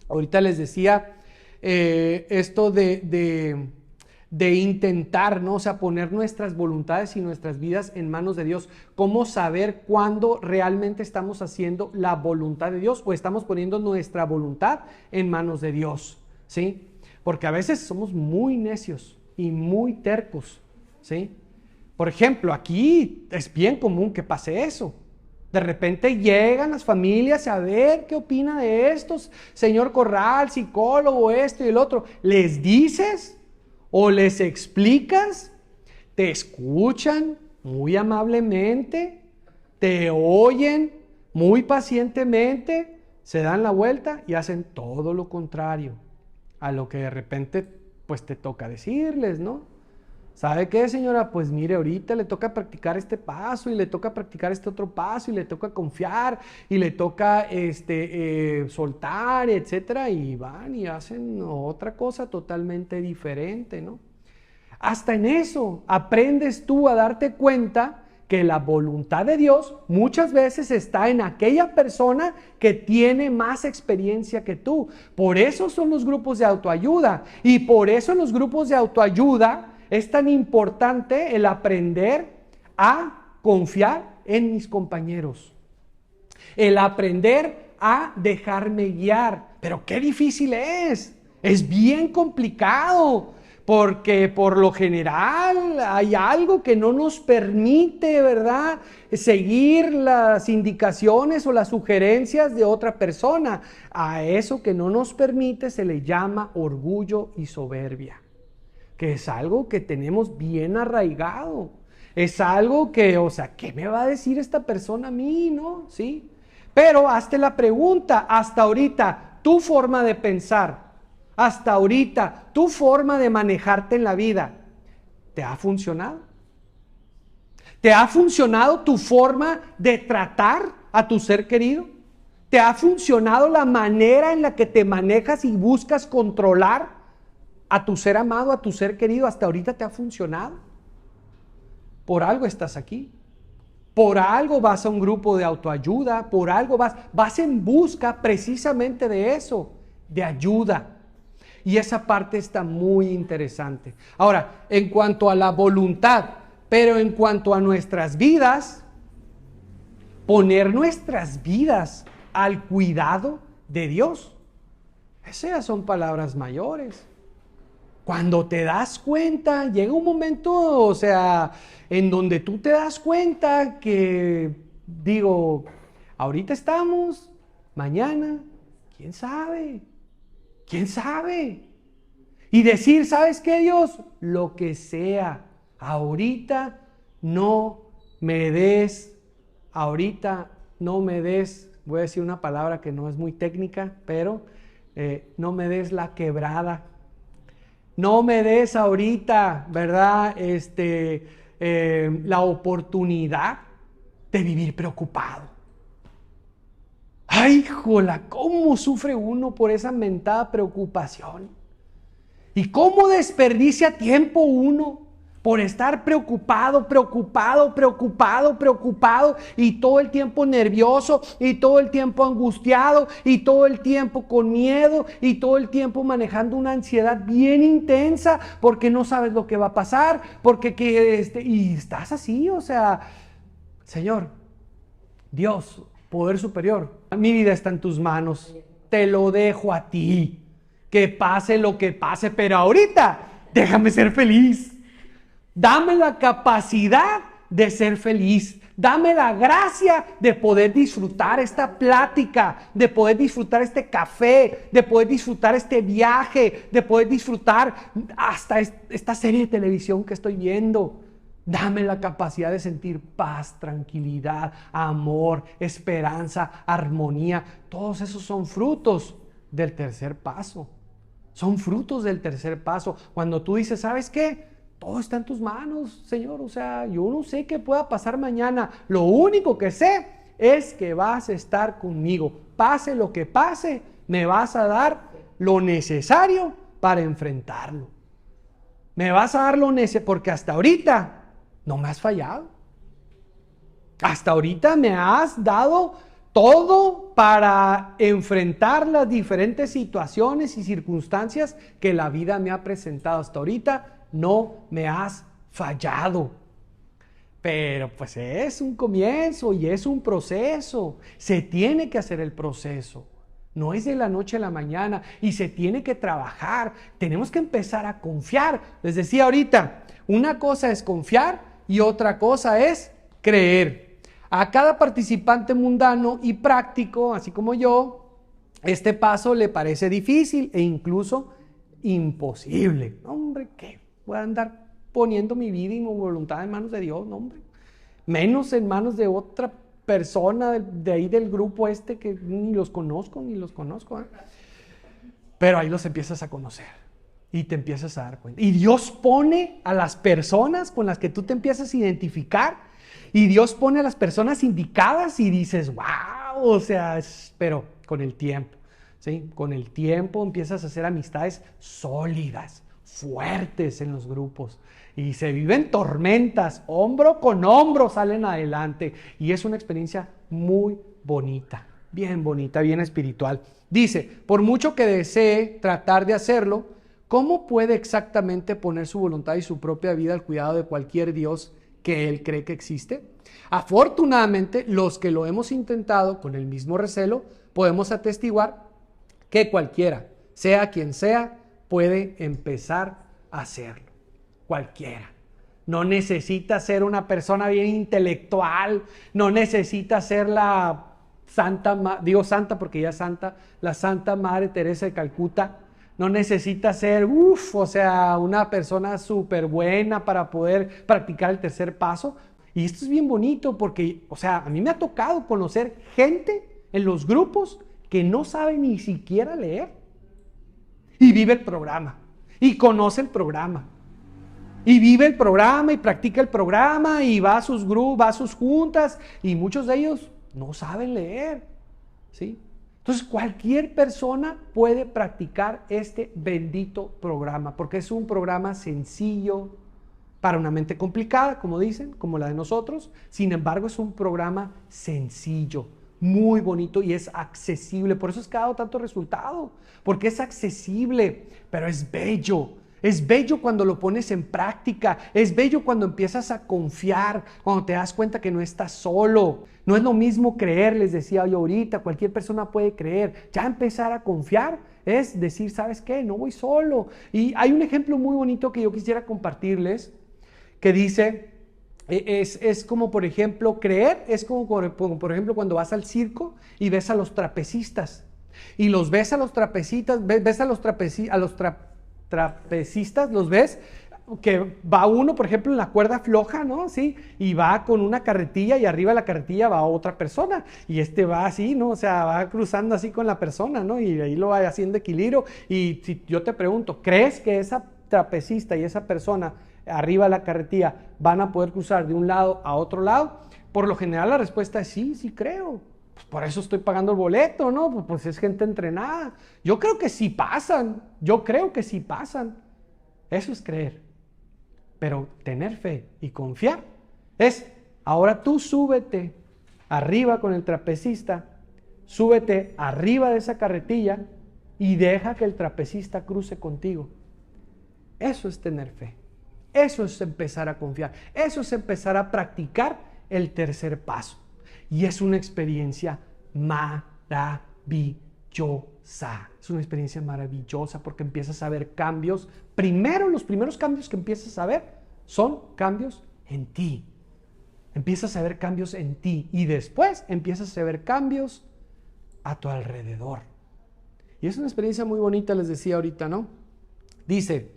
Ahorita les decía esto de intentar, ¿no? O sea, poner nuestras voluntades y nuestras vidas en manos de Dios. ¿Cómo saber cuándo realmente estamos haciendo la voluntad de Dios o estamos poniendo nuestra voluntad en manos de Dios? ¿Sí? Porque a veces somos muy necios y muy tercos, ¿sí? Por ejemplo, aquí es bien común que pase eso. De repente llegan las familias a ver qué opina de estos, señor Corral, psicólogo, esto y el otro. ¿Les dices o les explicas? Te escuchan muy amablemente, te oyen muy pacientemente, se dan la vuelta y hacen todo lo contrario a lo que de repente pues te toca decirles, ¿no? ¿Sabe qué, señora? Pues mire, ahorita le toca practicar este paso y le toca practicar este otro paso y le toca confiar y le toca soltar, etcétera, y van y hacen otra cosa totalmente diferente, ¿no? Hasta en eso aprendes tú a darte cuenta que la voluntad de Dios muchas veces está en aquella persona que tiene más experiencia que tú. Por eso son los grupos de autoayuda, y por eso en los grupos de autoayuda es tan importante el aprender a confiar en mis compañeros, el aprender a dejarme guiar. Pero qué difícil es bien complicado. Porque por lo general hay algo que no nos permite, ¿verdad?, seguir las indicaciones o las sugerencias de otra persona. A eso que no nos permite se le llama orgullo y soberbia. que es algo que tenemos bien arraigado. Es algo que, o sea, ¿qué me va a decir esta persona a mí, no? ¿Sí? Pero hazte la pregunta, hasta ahorita, tu forma de pensar, hasta ahorita, tu forma de manejarte en la vida, ¿te ha funcionado? ¿Te ha funcionado tu forma de tratar a tu ser querido? ¿Te ha funcionado la manera en la que te manejas y buscas controlar a tu ser amado, a tu ser querido? ¿Hasta ahorita te ha funcionado? Por algo estás aquí. Por algo vas a un grupo de autoayuda. Por algo vas en busca precisamente de eso, de ayuda. Y esa parte está muy interesante. Ahora, en cuanto a la voluntad, pero en cuanto a nuestras vidas, poner nuestras vidas al cuidado de Dios. Esas son palabras mayores. Cuando te das cuenta, llega un momento, o sea, en donde tú te das cuenta que, digo, ahorita estamos, mañana, ¿quién sabe? ¿Quién sabe? Y decir, ¿sabes qué, Dios? Lo que sea, ahorita no me des, voy a decir una palabra que no es muy técnica, pero no me des la quebrada. No me des ahorita, ¿verdad? La oportunidad de vivir preocupado. Ay, jola, cómo sufre uno por esa mentada preocupación. Y cómo desperdicia tiempo uno por estar preocupado y todo el tiempo nervioso y todo el tiempo angustiado y todo el tiempo con miedo y todo el tiempo manejando una ansiedad bien intensa porque no sabes lo que va a pasar, y estás así, o sea, Señor, Dios, poder superior, mi vida está en tus manos, te lo dejo a ti, que pase lo que pase, pero ahorita déjame ser feliz. Dame la capacidad de ser feliz. Dame la gracia de poder disfrutar esta plática, de poder disfrutar este café, de poder disfrutar este viaje, de poder disfrutar hasta esta serie de televisión que estoy viendo. Dame la capacidad de sentir paz, tranquilidad, amor, esperanza, armonía. Todos esos son frutos del tercer paso. Son frutos del tercer paso. Cuando tú dices, ¿sabes qué? Todo está en tus manos, Señor. O sea, yo no sé qué pueda pasar mañana. Lo único que sé es que vas a estar conmigo. Pase lo que pase, me vas a dar lo necesario para enfrentarlo. Me vas a dar lo necesario, porque hasta ahorita no me has fallado. Hasta ahorita me has dado todo para enfrentar las diferentes situaciones y circunstancias que la vida me ha presentado. Hasta ahorita no me has fallado. Pero pues es un comienzo y es un proceso. Se tiene que hacer el proceso. No es de la noche a la mañana y se tiene que trabajar. Tenemos que empezar a confiar. Les decía ahorita, una cosa es confiar y otra cosa es creer. A cada participante mundano y práctico, así como yo, este paso le parece difícil e incluso imposible. Hombre, ¿qué? Voy a andar poniendo mi vida y mi voluntad en manos de Dios, no, hombre. Menos en manos de otra persona de ahí del grupo que ni los conozco. Pero ahí los empiezas a conocer y te empiezas a dar cuenta. Y Dios pone a las personas con las que tú te empiezas a identificar y Dios pone a las personas indicadas y dices, wow, o sea, pero con el tiempo, ¿sí? Con el tiempo empiezas a hacer amistades sólidas, fuertes en los grupos y se viven tormentas, hombro con hombro salen adelante y es una experiencia muy bonita, bien espiritual. Dice, por mucho que desee tratar de hacerlo, ¿cómo puede exactamente poner su voluntad y su propia vida al cuidado de cualquier Dios que él cree que existe? Afortunadamente, los que lo hemos intentado con el mismo recelo, podemos atestiguar que cualquiera, sea quien sea, puede empezar a hacerlo. Cualquiera. No necesita ser una persona bien intelectual, no necesita ser la santa, digo santa porque ya es santa, la Santa Madre Teresa de Calcuta, no necesitas ser, o sea, una persona súper buena para poder practicar el tercer paso. Y esto es bien bonito porque, o sea, a mí me ha tocado conocer gente en los grupos que no sabe ni siquiera leer y vive el programa y conoce el programa y vive el programa y practica el programa y va a sus grupos, va a sus juntas, y muchos de ellos no saben leer, ¿sí? Entonces cualquier persona puede practicar este bendito programa porque es un programa sencillo para una mente complicada, como dicen, como la de nosotros. Sin embargo, es un programa sencillo, muy bonito y es accesible. Por eso es que ha dado tanto resultado, porque es accesible, pero es bello. Es bello cuando lo pones en práctica, es bello cuando empiezas a confiar, cuando te das cuenta que no estás solo. No es lo mismo creer, les decía yo ahorita, cualquier persona puede creer. Ya empezar a confiar es decir, ¿sabes qué? No voy solo. Y hay un ejemplo muy bonito que yo quisiera compartirles, que dice, es como por ejemplo, creer, es como por ejemplo cuando vas al circo y ves a los trapecistas. Y los ves a los trapecistas, ves a los trapecistas, los ves que va uno, por ejemplo, en la cuerda floja, ¿no? Sí, y va con una carretilla y arriba de la carretilla va otra persona y va así, ¿no? O sea, va cruzando así con la persona, ¿no? Y ahí lo va haciendo equilibrio. Y si yo te pregunto, ¿crees que esa trapecista y esa persona arriba de la carretilla van a poder cruzar de un lado a otro lado? Por lo general la respuesta es sí, sí creo. Pues por eso estoy pagando el boleto, ¿no? Pues es gente entrenada. Yo creo que sí pasan, Eso es creer. Pero tener fe y confiar es, ahora tú súbete arriba con el trapecista, súbete arriba de esa carretilla y deja que el trapecista cruce contigo. Eso es tener fe. Eso es empezar a confiar. Eso es empezar a practicar el tercer paso. Y es una experiencia maravillosa. Es una experiencia maravillosa porque empiezas a ver cambios. Primero, los primeros cambios que empiezas a ver son cambios en ti. Empiezas a ver cambios en ti y después empiezas a ver cambios a tu alrededor. Y es una experiencia muy bonita, les decía ahorita, ¿no? Dice,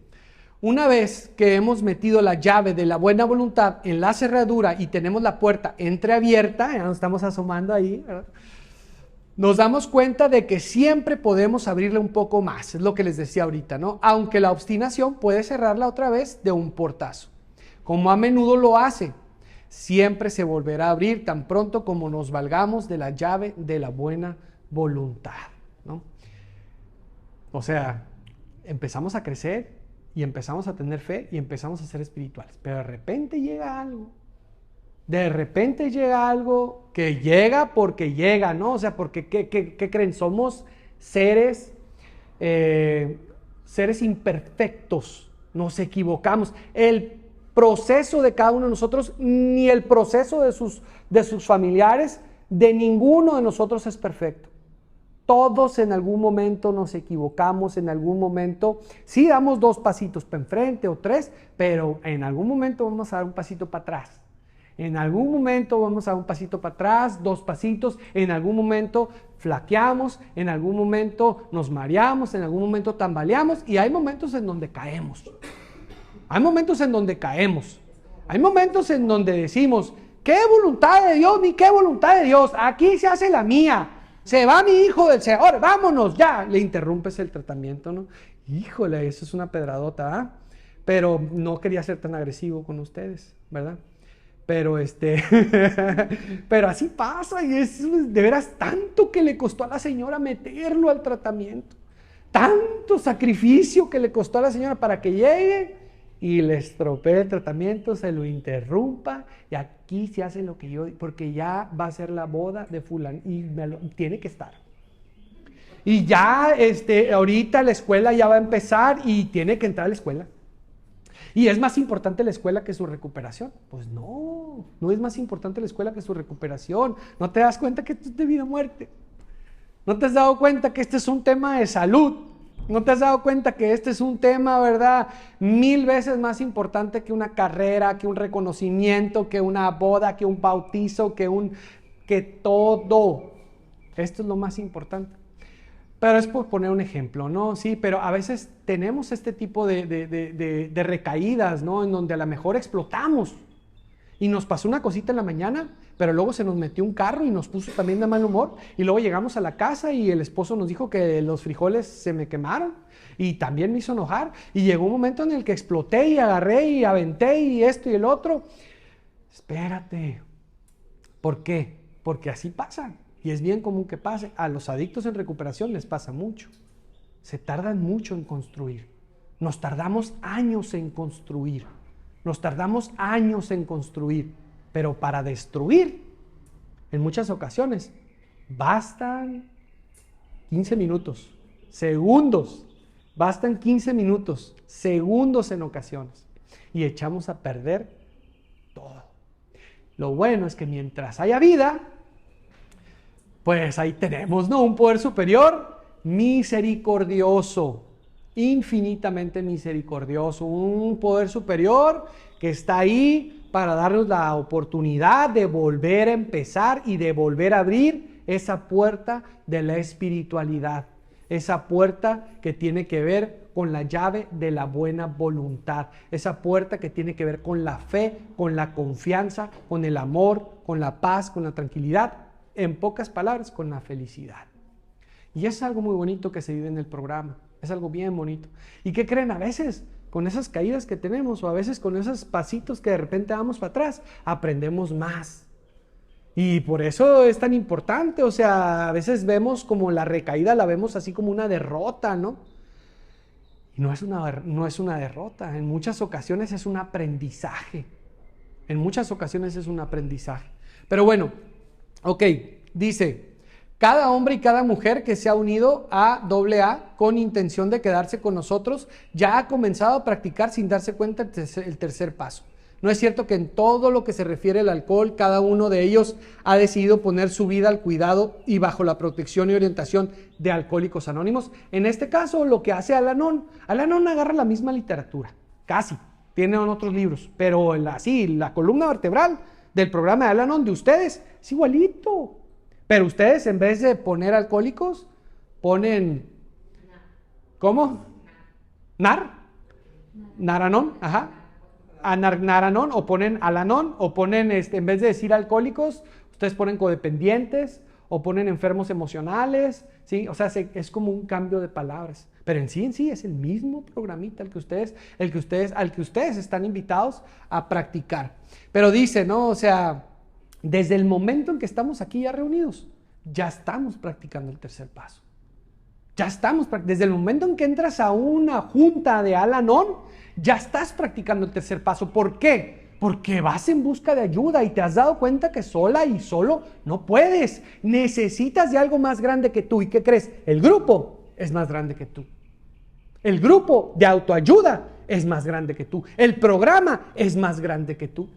una vez que hemos metido la llave de la buena voluntad en la cerradura y tenemos la puerta entreabierta, ya nos estamos asomando ahí, ¿verdad? Nos damos cuenta de que siempre podemos abrirle un poco más, es lo que les decía ahorita, ¿no? Aunque la obstinación puede cerrarla otra vez de un portazo, como a menudo lo hace. Siempre se volverá a abrir tan pronto como nos valgamos de la llave de la buena voluntad, ¿no? O sea, empezamos a crecer y empezamos a tener fe y empezamos a ser espirituales, pero de repente llega algo. De repente llega algo que llega porque llega, ¿no? O sea, porque ¿qué creen? Somos seres imperfectos, nos equivocamos. El proceso de cada uno de nosotros, ni el proceso de sus familiares, de ninguno de nosotros es perfecto. Todos en algún momento nos equivocamos, en algún momento sí damos 2 pasitos para enfrente o 3, pero en algún momento vamos a dar un pasito para atrás. En algún momento vamos a dar un pasito para atrás, 2 pasitos, en algún momento flaqueamos, en algún momento nos mareamos, en algún momento tambaleamos y hay momentos en donde caemos. Hay momentos en donde caemos. Hay momentos en donde decimos, ¿qué voluntad de Dios ni qué voluntad de Dios? Aquí se hace la mía. Se va mi hijo del Señor, vámonos ya. Le interrumpes el tratamiento, ¿no? Híjole, eso es una pedradota, ¿ah? Pero no quería ser tan agresivo con ustedes, ¿verdad? Pero pero así pasa y es de veras tanto que le costó a la señora meterlo al tratamiento. Tanto sacrificio que le costó a la señora para que llegue y le estropee el tratamiento, se lo interrumpa y aquí se hace lo que yo, porque ya va a ser la boda de fulano y tiene que estar. Y ya ahorita la escuela ya va a empezar y tiene que entrar a la escuela. ¿Y es más importante la escuela que su recuperación? Pues no es más importante la escuela que su recuperación. ¿No te das cuenta que esto es de vida o muerte? ¿No te has dado cuenta que este es un tema de salud? ¿No te has dado cuenta que este es un tema, verdad, 1000 veces más importante que una carrera, que un reconocimiento, que una boda, que un bautizo, que todo? Esto es lo más importante. Pero es por poner un ejemplo, ¿no? Sí, pero a veces tenemos este tipo de recaídas, ¿no? En donde a lo mejor explotamos. Y nos pasó una cosita en la mañana, pero luego se nos metió un carro y nos puso también de mal humor. Y luego llegamos a la casa y el esposo nos dijo que los frijoles se me quemaron. Y también me hizo enojar. Y llegó un momento en el que exploté y agarré y aventé y esto y el otro. Espérate. ¿Por qué? Porque así pasa. Y es bien común que pase. A los adictos en recuperación les pasa mucho. Se tardan mucho en construir. Nos tardamos años en construir. Nos tardamos años en construir. Pero para destruir, en muchas ocasiones, bastan 15 minutos, segundos. Bastan 15 minutos, segundos en ocasiones. Y echamos a perder todo. Lo bueno es que mientras haya vida, pues ahí tenemos, ¿no? Un poder superior misericordioso, infinitamente misericordioso. Un poder superior que está ahí para darnos la oportunidad de volver a empezar y de volver a abrir esa puerta de la espiritualidad. Esa puerta que tiene que ver con la llave de la buena voluntad. Esa puerta que tiene que ver con la fe, con la confianza, con el amor, con la paz, con la tranquilidad. En pocas palabras, con la felicidad. Y es algo muy bonito que se vive en el programa. Es algo bien bonito. ¿Y qué creen? A veces, con esas caídas que tenemos, o a veces con esos pasitos que de repente damos para atrás, aprendemos más. Y por eso es tan importante. O sea, a veces vemos como la recaída, la vemos así como una derrota, ¿no? Y no es una derrota. En muchas ocasiones es un aprendizaje. En muchas ocasiones es un aprendizaje. Pero bueno, ok, dice, cada hombre y cada mujer que se ha unido a AA con intención de quedarse con nosotros ya ha comenzado a practicar sin darse cuenta el tercer paso. No es cierto que en todo lo que se refiere al alcohol, cada uno de ellos ha decidido poner su vida al cuidado y bajo la protección y orientación de Alcohólicos Anónimos. En este caso, lo que hace Al-Anon agarra la misma literatura, casi, tienen otros libros, pero la columna vertebral del programa de Al-Anon de ustedes es igualito. Pero ustedes, en vez de poner alcohólicos, ponen, ¿cómo? Naranon, ajá. Naranon, o ponen Al-Anon, o ponen, en vez de decir alcohólicos, ustedes ponen codependientes, o ponen enfermos emocionales, ¿sí? O sea, es como un cambio de palabras. Pero en sí es el mismo programita al que ustedes están invitados a practicar. Pero dice, ¿no? O sea, desde el momento en que estamos aquí ya reunidos, ya estamos practicando el tercer paso. Desde el momento en que entras a una junta de Al-Anon, ya estás practicando el tercer paso. ¿Por qué? Porque vas en busca de ayuda y te has dado cuenta que sola y solo no puedes. Necesitas de algo más grande que tú. ¿Y qué crees? El grupo es más grande que tú. El grupo de autoayuda es más grande que tú. El programa es más grande que tú.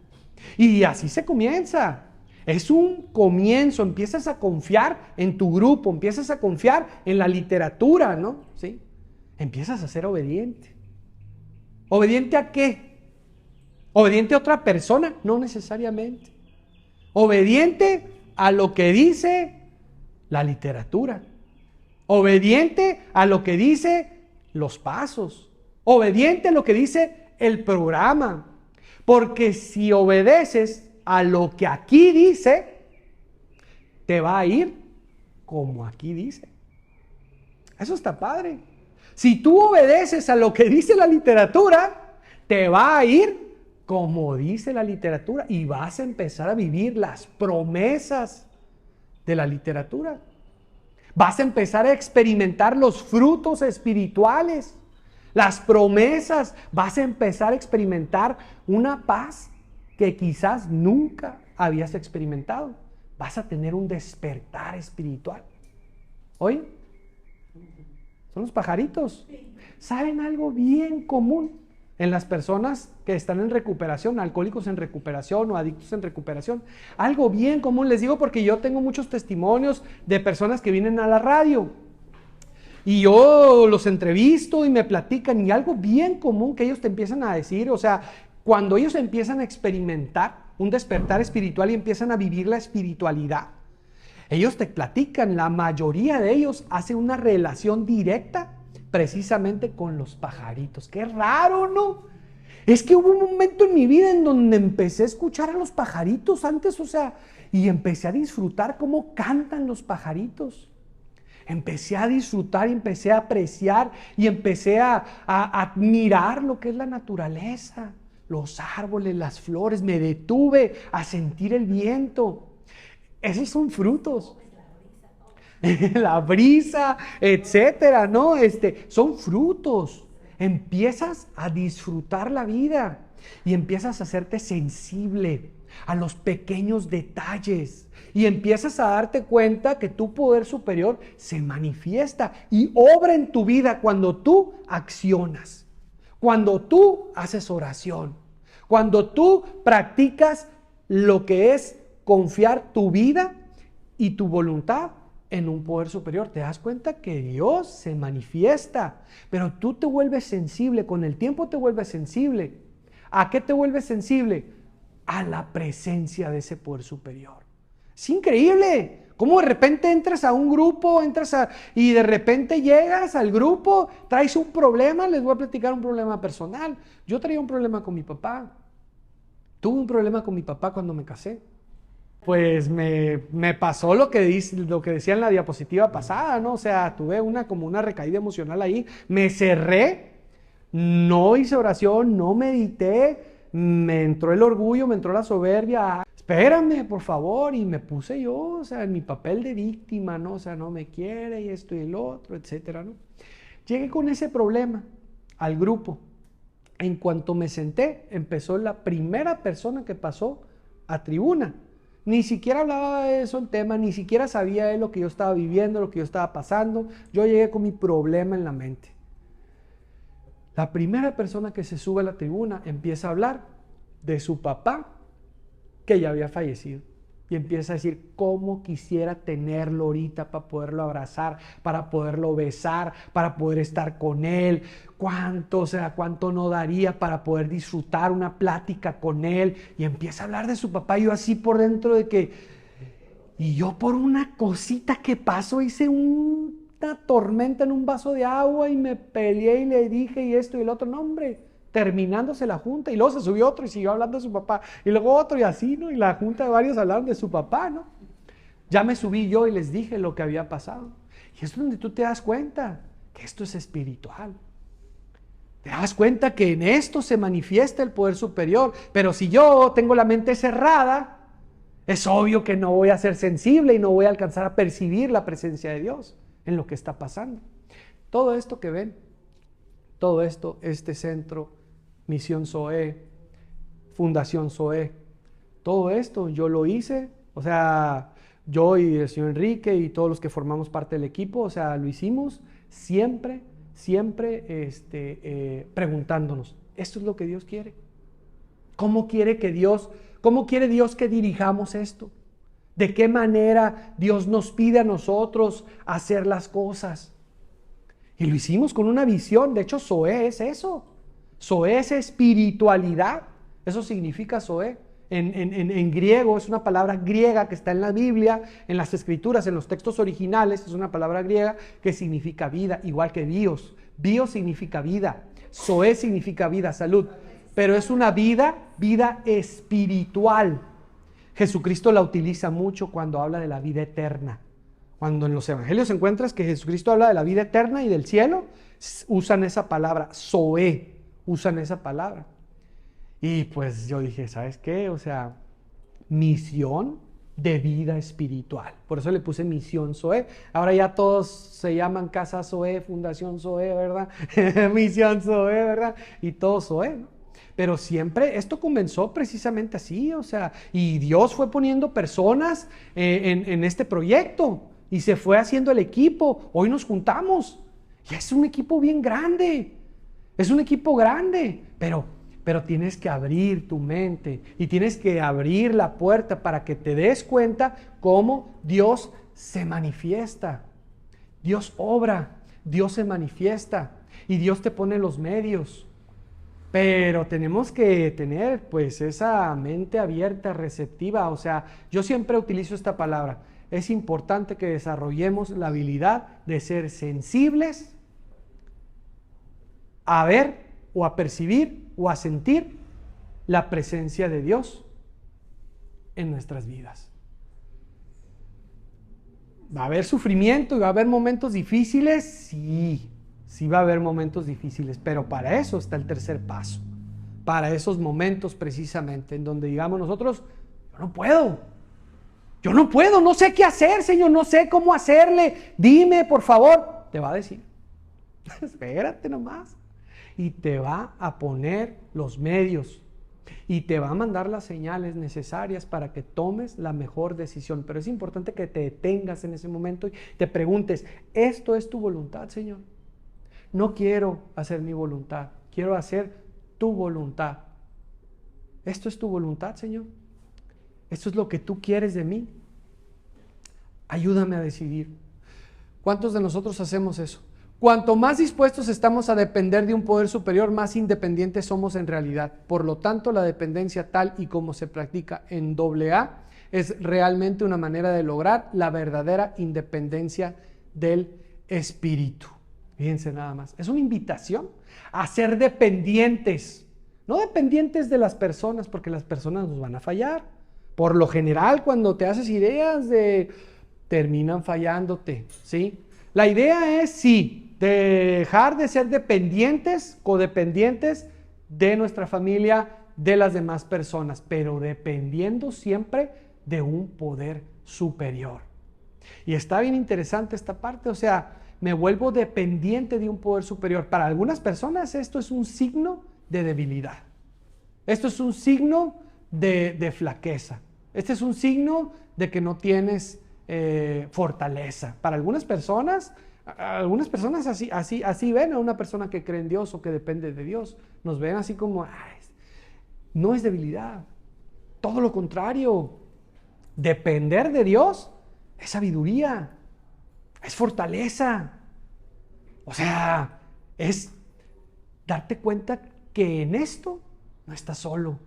Y así se comienza. Es un comienzo. Empiezas a confiar en tu grupo. Empiezas a confiar en la literatura, ¿no? ¿Sí? Empiezas a ser obediente. ¿Obediente a qué? ¿Obediente a otra persona? No necesariamente. Obediente a lo que dice la literatura. Obediente a lo que dice los pasos. Obediente a lo que dice el programa. Porque si obedeces a lo que aquí dice, te va a ir como aquí dice. Eso está padre. Si tú obedeces a lo que dice la literatura, te va a ir como dice la literatura y vas a empezar a vivir las promesas de la literatura. Vas a empezar a experimentar los frutos espirituales, las promesas. Vas a empezar a experimentar una paz que quizás nunca habías experimentado. Vas a tener un despertar espiritual. ¿Oye? Son los pajaritos. ¿Saben algo bien común en las personas que están en recuperación, alcohólicos en recuperación o adictos en recuperación? Algo bien común, les digo porque yo tengo muchos testimonios de personas que vienen a la radio y yo los entrevisto y me platican, y algo bien común que ellos te empiezan a decir, o sea, cuando ellos empiezan a experimentar un despertar espiritual y empiezan a vivir la espiritualidad, Ellos te platican, la mayoría de ellos hacen una relación directa precisamente con los pajaritos. ¡Qué raro!, ¿no? Es que hubo un momento en mi vida en donde empecé a escuchar a los pajaritos antes, o sea, y empecé a disfrutar cómo cantan los pajaritos. Empecé a disfrutar y empecé a apreciar y empecé a admirar lo que es la naturaleza, los árboles, las flores. Me detuve a sentir el viento. Esos son frutos. La brisa, etcétera, ¿no? Son frutos. Empiezas a disfrutar la vida y empiezas a hacerte sensible a los pequeños detalles y empiezas a darte cuenta que tu poder superior se manifiesta y obra en tu vida cuando tú accionas, cuando tú haces oración, cuando tú practicas lo que es confiar tu vida y tu voluntad en un poder superior. Te das cuenta que Dios se manifiesta, pero tú te vuelves sensible, con el tiempo te vuelves sensible. ¿A qué te vuelves sensible? A la presencia de ese poder superior. Es increíble cómo de repente entras a un grupo, y de repente llegas al grupo, traes un problema. Les voy a platicar un problema personal. Yo traía un problema con mi papá. Tuve un problema con mi papá cuando me casé. Pues me pasó lo que decía en la diapositiva pasada, ¿no? O sea, tuve como una recaída emocional ahí. Me cerré, no hice oración, no medité, me entró el orgullo, me entró la soberbia. Espérame, por favor, y me puse yo, o sea, en mi papel de víctima, ¿no? O sea, no me quiere y esto y el otro, etcétera, ¿no? Llegué con ese problema al grupo. En cuanto me senté, empezó la primera persona que pasó a tribuna. Ni siquiera hablaba de eso el tema, ni siquiera sabía de lo que yo estaba viviendo, lo que yo estaba pasando. Yo llegué con mi problema en la mente. La primera persona que se sube a la tribuna empieza a hablar de su papá que ya había fallecido. Y empieza a decir cómo quisiera tenerlo ahorita para poderlo abrazar, para poderlo besar, para poder estar con él. Cuánto no daría para poder disfrutar una plática con él. Y empieza a hablar de su papá. Yo así por dentro de que... Y yo por una cosita que pasó hice una tormenta en un vaso de agua y me peleé y le dije y esto y el otro. No, hombre. Terminándose la junta y luego se subió otro y siguió hablando de su papá y luego otro y así, ¿no? Y la junta de varios hablaron de su papá, ¿no? Ya me subí yo y les dije lo que había pasado. Y es donde tú te das cuenta que esto es espiritual. Te das cuenta que en esto se manifiesta el poder superior. Pero si yo tengo la mente cerrada, es obvio que no voy a ser sensible y no voy a alcanzar a percibir la presencia de Dios en lo que está pasando. Todo esto que ven, todo esto, este centro, Misión Zoé, Fundación Zoé, todo esto yo lo hice, o sea, yo y el señor Enrique y todos los que formamos parte del equipo, o sea, lo hicimos siempre preguntándonos, ¿esto es lo que Dios quiere? ¿Cómo quiere Dios que dirijamos esto? ¿De qué manera Dios nos pide a nosotros hacer las cosas? Y lo hicimos con una visión. De hecho, Zoé es eso. Zoé es espiritualidad. Eso significa Zoé. En griego, es una palabra griega que está en la Biblia, en las escrituras, en los textos originales. Es una palabra griega que significa vida, igual que bios. Bios significa vida. Zoé significa vida, salud. Pero es una vida espiritual. Jesucristo la utiliza mucho cuando habla de la vida eterna. Cuando en los evangelios encuentras que Jesucristo habla de la vida eterna y del cielo, usan esa palabra, Zoé, usan esa palabra. Y pues yo dije, ¿sabes qué? O sea, misión de vida espiritual. Por eso le puse Misión Zoé. Ahora ya todos se llaman Casa Zoé, Fundación Zoé, ¿verdad? Misión Zoé, ¿verdad? Y todo Zoé, ¿no? Pero siempre esto comenzó precisamente así, o sea, y Dios fue poniendo personas en este proyecto. Y se fue haciendo el equipo. Hoy nos juntamos. Y es un equipo bien grande. Es un equipo grande. Pero tienes que abrir tu mente. Y tienes que abrir la puerta para que te des cuenta cómo Dios se manifiesta. Dios obra. Dios se manifiesta. Y Dios te pone los medios. Pero tenemos que tener pues esa mente abierta, receptiva. O sea, yo siempre utilizo esta palabra. es importante que desarrollemos la habilidad de ser sensibles a ver o a percibir o a sentir la presencia de Dios en nuestras vidas. ¿Va a haber sufrimiento y va a haber momentos difíciles? Sí va a haber momentos difíciles, pero para eso está el tercer paso. Para esos momentos precisamente en donde digamos nosotros, yo no puedo, no sé qué hacer, Señor, no sé cómo hacerle, dime por favor. Te va a decir, espérate nomás, y te va a poner los medios y te va a mandar las señales necesarias para que tomes la mejor decisión. Pero es importante que te detengas en ese momento y te preguntes, ¿esto es tu voluntad, Señor? No quiero hacer mi voluntad, quiero hacer tu voluntad. ¿Esto es tu voluntad, Señor? ¿Esto es lo que tú quieres de mí? Ayúdame a decidir. ¿Cuántos de nosotros hacemos eso? Cuanto más dispuestos estamos a depender de un poder superior, más independientes somos en realidad. Por lo tanto, la dependencia tal y como se practica en AA es realmente una manera de lograr la verdadera independencia del espíritu. Fíjense nada más. Es una invitación a ser dependientes. No dependientes de las personas, porque las personas nos van a fallar. Por lo general, cuando te haces ideas terminan fallándote, ¿sí? La idea es, sí, dejar de ser dependientes, codependientes de nuestra familia, de las demás personas, pero dependiendo siempre de un poder superior. Y está bien interesante esta parte, o sea, me vuelvo dependiente de un poder superior. Para algunas personas esto es un signo de debilidad. Esto es un signo de flaqueza. Este es un signo de que no tienes fortaleza. Para algunas personas así ven a una persona que cree en Dios o que depende de Dios. Nos ven así como, no es debilidad. Todo lo contrario. Depender de Dios es sabiduría, es fortaleza. O sea, es darte cuenta que en esto no estás solo.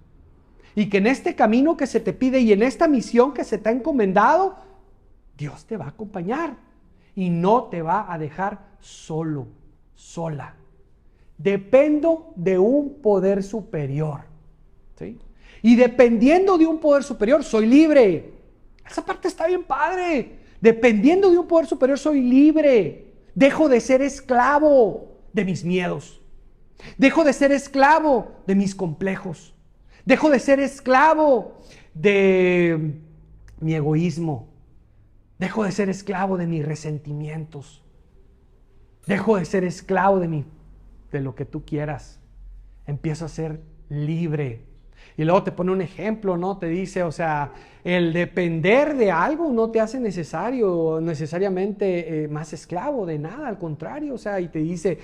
Y que en este camino que se te pide y en esta misión que se te ha encomendado, Dios te va a acompañar y no te va a dejar solo, sola. Dependo de un poder superior, ¿sí? Y dependiendo de un poder superior, soy libre. Esa parte está bien padre. Dependiendo de un poder superior, soy libre. Dejo de ser esclavo de mis miedos. Dejo de ser esclavo de mis complejos. Dejo de ser esclavo de mi egoísmo. Dejo de ser esclavo de mis resentimientos. Dejo de ser esclavo de lo que tú quieras. Empiezo a ser libre. Y luego te pone un ejemplo, ¿no? Te dice, o sea, el depender de algo no te hace necesariamente más esclavo de nada, al contrario, o sea, y te dice,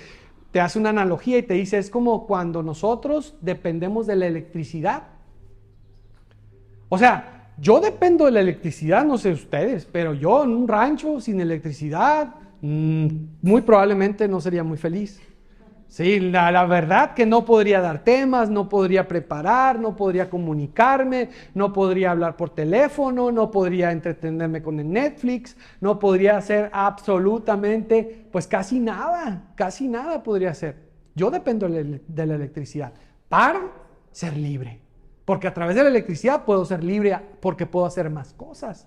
te hace una analogía y te dice, es como cuando nosotros dependemos de la electricidad. O sea, yo dependo de la electricidad, no sé ustedes, pero yo en un rancho sin electricidad, muy probablemente no sería muy feliz. Sí, la verdad que no podría dar temas, no podría preparar, no podría comunicarme, no podría hablar por teléfono, no podría entretenerme con el Netflix, no podría hacer absolutamente, pues casi nada podría hacer. Yo dependo de la electricidad para ser libre, porque a través de la electricidad puedo ser libre porque puedo hacer más cosas.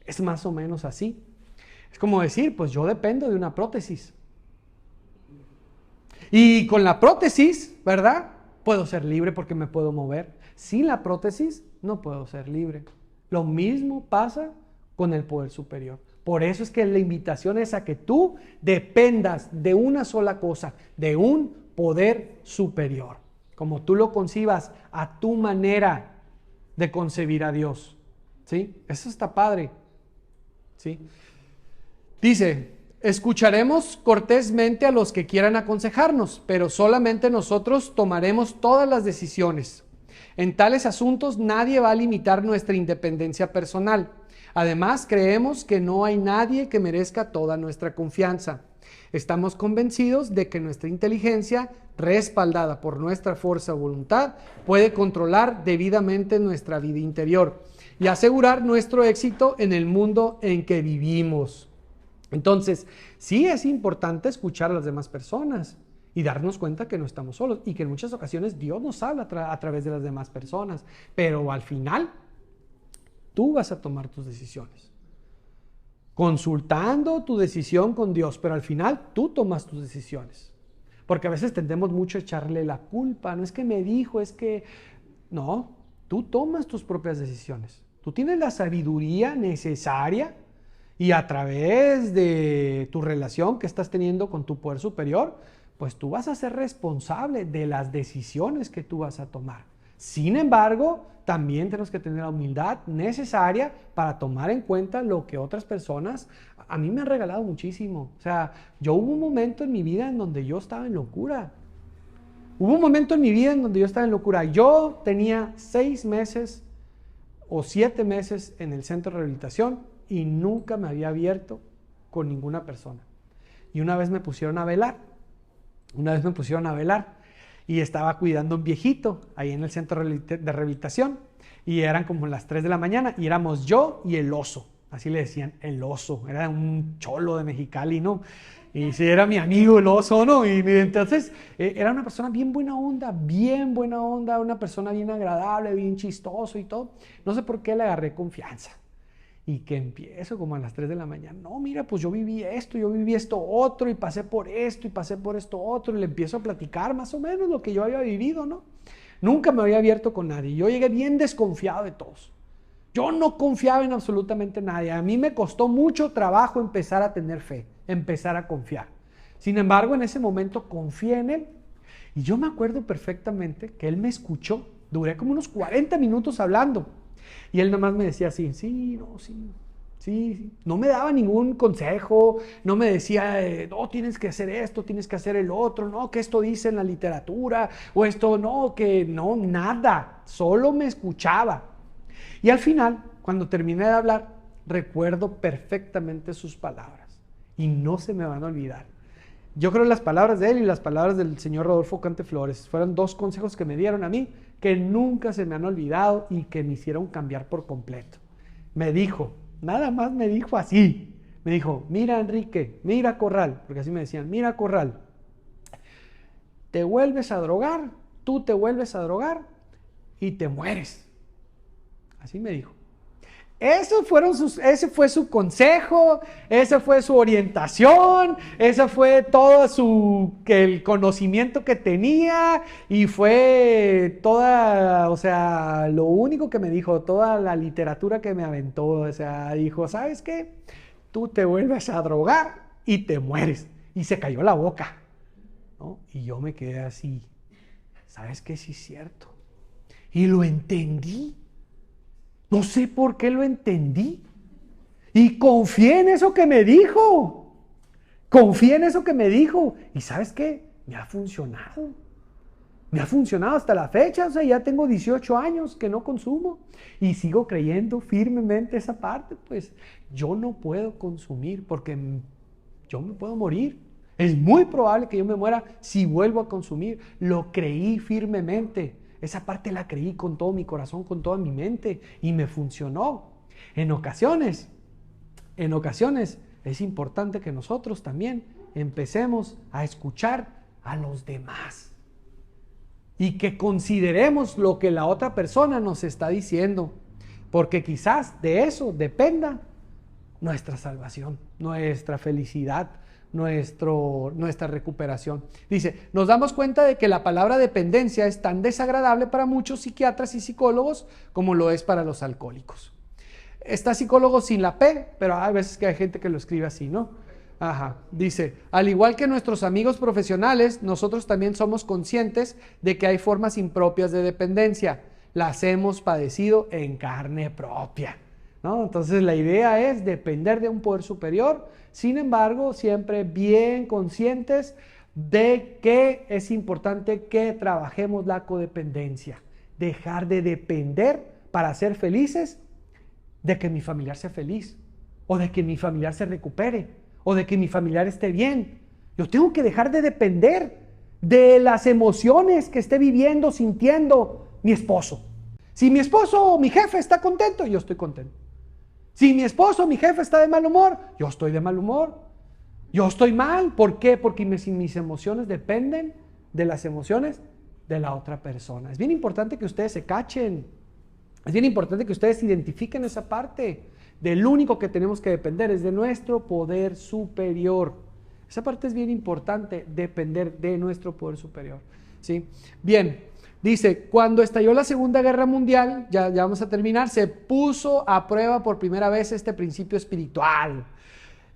Es más o menos así. Es como decir, pues yo dependo de una prótesis. Y con la prótesis, ¿verdad? Puedo ser libre porque me puedo mover. Sin la prótesis, no puedo ser libre. Lo mismo pasa con el poder superior. Por eso es que la invitación es a que tú dependas de una sola cosa, de un poder superior. Como tú lo concibas a tu manera de concebir a Dios. ¿Sí? Eso está padre. ¿Sí? Dice, escucharemos cortésmente a los que quieran aconsejarnos, pero solamente nosotros tomaremos todas las decisiones. En tales asuntos nadie va a limitar nuestra independencia personal. Además, creemos que no hay nadie que merezca toda nuestra confianza. Estamos convencidos de que nuestra inteligencia, respaldada por nuestra fuerza de voluntad, puede controlar debidamente nuestra vida interior. y asegurar nuestro éxito en el mundo en que vivimos. Entonces, sí es importante escuchar a las demás personas y darnos cuenta que no estamos solos y que en muchas ocasiones Dios nos habla a través de las demás personas, pero al final tú vas a tomar tus decisiones, consultando tu decisión con Dios, pero al final tú tomas tus decisiones. Porque a veces tendemos mucho a echarle la culpa, no es que me dijo, es que... No, tú tomas tus propias decisiones. Tú tienes la sabiduría necesaria y a través de tu relación que estás teniendo con tu poder superior, pues tú vas a ser responsable de las decisiones que tú vas a tomar. Sin embargo, también tenemos que tener la humildad necesaria para tomar en cuenta lo que otras personas a mí me han regalado muchísimo. O sea, yo hubo un momento en mi vida en donde yo estaba en locura. Hubo un momento en mi vida en donde yo estaba en locura. Yo tenía 6 meses o 7 meses en el centro de rehabilitación y nunca me había abierto con ninguna persona. Y una vez me pusieron a velar. Y estaba cuidando a un viejito ahí en el centro de rehabilitación. Y eran como las 3 de la mañana y éramos yo y el oso. Así le decían, el oso. Era un cholo de Mexicali, ¿no? Y sí, era mi amigo el oso, ¿no? Y entonces era una persona bien buena onda, una persona bien agradable, bien chistoso y todo. No sé por qué le agarré confianza. Y que empiezo como a las 3 de la mañana. No, mira, pues yo viví esto otro, y pasé por esto otro. Y le empiezo a platicar más o menos lo que yo había vivido, ¿no? Nunca me había abierto con nadie. Yo llegué bien desconfiado de todos. Yo no confiaba en absolutamente nadie. A mí me costó mucho trabajo empezar a tener fe, empezar a confiar. Sin embargo, en ese momento confié en él. Y yo me acuerdo perfectamente que él me escuchó. Duré como unos 40 minutos hablando. Y él nomás me decía así, sí. No me daba ningún consejo, no me decía, no, tienes que hacer esto, tienes que hacer el otro, no, que esto dice en la literatura, o esto no, que no, nada. Solo me escuchaba. Y al final, cuando terminé de hablar, recuerdo perfectamente sus palabras. Y no se me van a olvidar. Yo creo que las palabras de él y las palabras del señor Rodolfo Cante Flores fueron 2 consejos que me dieron a mí que nunca se me han olvidado y que me hicieron cambiar por completo. Me dijo, nada más me dijo así. Me dijo, mira Enrique, mira Corral, porque así me decían, mira Corral, te vuelves a drogar, tú te vuelves a drogar y te mueres. Así me dijo. Ese fue su consejo, esa fue su orientación, ese fue todo el conocimiento que tenía y fue toda, o sea, lo único que me dijo, toda la literatura que me aventó, o sea, dijo, ¿sabes qué? Tú te vuelves a drogar y te mueres. Y se cayó la boca, ¿no? Y yo me quedé así, ¿sabes qué? Sí es cierto. Y lo entendí. No sé por qué lo entendí. Y confié en eso que me dijo. Y ¿sabes qué? Me ha funcionado. Hasta la fecha. O sea, ya tengo 18 años que no consumo. Y sigo creyendo firmemente esa parte. Pues yo no puedo consumir porque yo me puedo morir. Es muy probable que yo me muera si vuelvo a consumir. Lo creí firmemente. Esa parte la creí con todo mi corazón, con toda mi mente y me funcionó. En ocasiones es importante que nosotros también empecemos a escuchar a los demás y que consideremos lo que la otra persona nos está diciendo, porque quizás de eso dependa nuestra salvación, nuestra felicidad, nuestra recuperación. Dice, nos damos cuenta de que la palabra dependencia es tan desagradable para muchos psiquiatras y psicólogos como lo es para los alcohólicos. Está psicólogo sin la P, pero hay veces que hay gente que lo escribe así, ¿no? Ajá. Dice, al igual que nuestros amigos profesionales, nosotros también somos conscientes de que hay formas impropias de dependencia. Las hemos padecido en carne propia, ¿no? Entonces la idea es depender de un poder superior, sin embargo, siempre bien conscientes de que es importante que trabajemos la codependencia. Dejar de depender para ser felices de que mi familiar sea feliz, o de que mi familiar se recupere, o de que mi familiar esté bien. Yo tengo que dejar de depender de las emociones que esté viviendo, sintiendo mi esposo. Si mi esposo o mi jefe está contento, yo estoy contento. Si mi esposo o mi jefe está de mal humor, yo estoy de mal humor. Yo estoy mal. ¿Por qué? Porque mis emociones dependen de las emociones de la otra persona. Es bien importante que ustedes se cachen. Es bien importante que ustedes identifiquen esa parte. Del único que tenemos que depender es de nuestro poder superior. Esa parte es bien importante, depender de nuestro poder superior. ¿Sí? Bien, dice, cuando estalló la Segunda Guerra Mundial, ya vamos a terminar, se puso a prueba por primera vez este principio espiritual.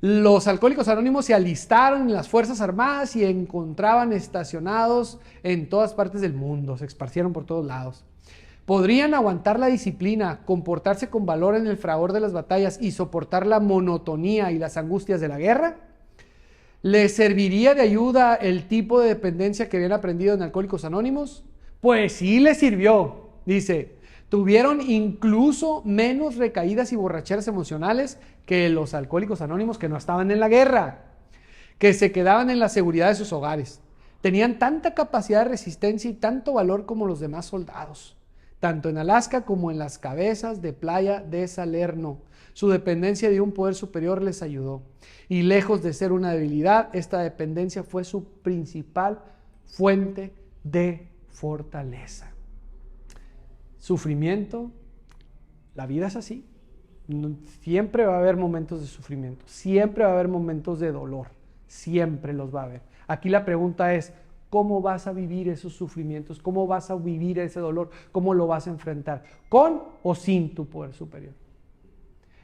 Los alcohólicos anónimos se alistaron en las Fuerzas Armadas y encontraban estacionados en todas partes del mundo, se esparcieron por todos lados. ¿Podrían aguantar la disciplina, comportarse con valor en el fragor de las batallas y soportar la monotonía y las angustias de la guerra? ¿Les serviría de ayuda el tipo de dependencia que habían aprendido en Alcohólicos Anónimos? Pues sí les sirvió, dice. Tuvieron incluso menos recaídas y borracheras emocionales que los Alcohólicos Anónimos que no estaban en la guerra, que se quedaban en la seguridad de sus hogares. Tenían tanta capacidad de resistencia y tanto valor como los demás soldados, tanto en Alaska como en las cabezas de playa de Salerno. Su dependencia de un poder superior les ayudó. Y lejos de ser una debilidad, esta dependencia fue su principal fuente de fortaleza. Sufrimiento, la vida es así. Siempre va a haber momentos de sufrimiento, siempre va a haber momentos de dolor, siempre los va a haber. Aquí la pregunta es, ¿cómo vas a vivir esos sufrimientos? ¿Cómo vas a vivir ese dolor? ¿Cómo lo vas a enfrentar? ¿Con o sin tu poder superior?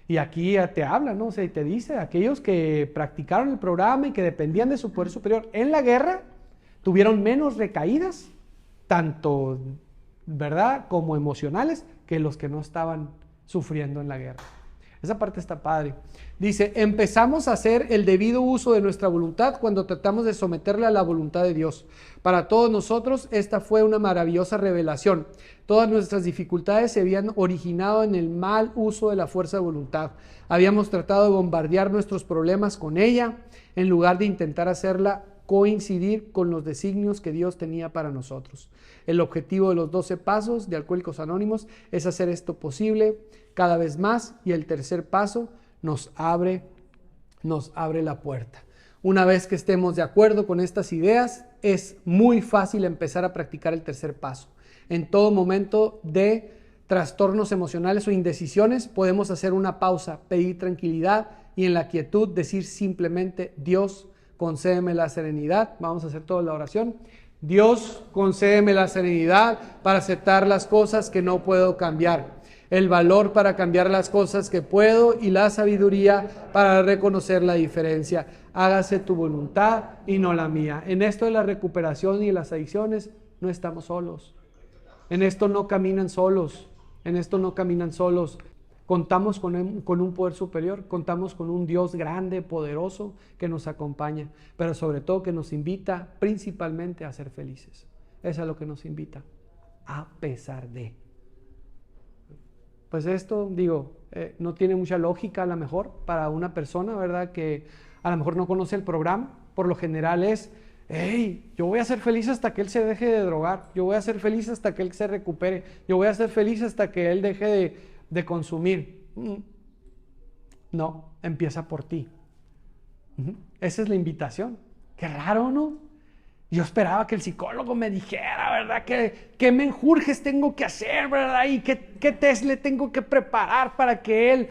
Y aquí te habla, ¿no? O sea, y te dice, aquellos que practicaron el programa y que dependían de su poder superior en la guerra, tuvieron menos recaídas, tanto, ¿verdad?, como emocionales, que los que no estaban sufriendo en la guerra. Esa parte está padre. Dice, empezamos a hacer el debido uso de nuestra voluntad cuando tratamos de someterla a la voluntad de Dios. Para todos nosotros, esta fue una maravillosa revelación. Todas nuestras dificultades se habían originado en el mal uso de la fuerza de voluntad. Habíamos tratado de bombardear nuestros problemas con ella, en lugar de intentar hacerla coincidir con los designios que Dios tenía para nosotros. El objetivo de los 12 pasos de Alcohólicos Anónimos es hacer esto posible cada vez más, y el tercer paso nos abre la puerta. Una vez que estemos de acuerdo con estas ideas, es muy fácil empezar a practicar el tercer paso. En todo momento de trastornos emocionales o indecisiones, podemos hacer una pausa, pedir tranquilidad y en la quietud decir simplemente, Dios, concédeme la serenidad. Vamos a hacer toda la oración. Dios, concédeme la serenidad para aceptar las cosas que no puedo cambiar, el valor para cambiar las cosas que puedo y la sabiduría para reconocer la diferencia. Hágase tu voluntad y no la mía. En esto de la recuperación y las adicciones no estamos solos. En esto no caminan solos. En esto no caminan solos. Contamos con un poder superior, contamos con un Dios grande, poderoso, que nos acompaña, pero sobre todo que nos invita principalmente a ser felices. Eso es lo que nos invita, a pesar de. Pues esto, no tiene mucha lógica a lo mejor para una persona, ¿verdad?, que a lo mejor no conoce el programa. Por lo general es, hey, yo voy a ser feliz hasta que él se deje de drogar, yo voy a ser feliz hasta que él se recupere, yo voy a ser feliz hasta que él deje de consumir. No, empieza por ti. Esa es la invitación. Qué raro, ¿no? Yo esperaba que el psicólogo me dijera, ¿verdad?, qué menjurjes tengo que hacer, ¿verdad?, y qué test le tengo que preparar para que él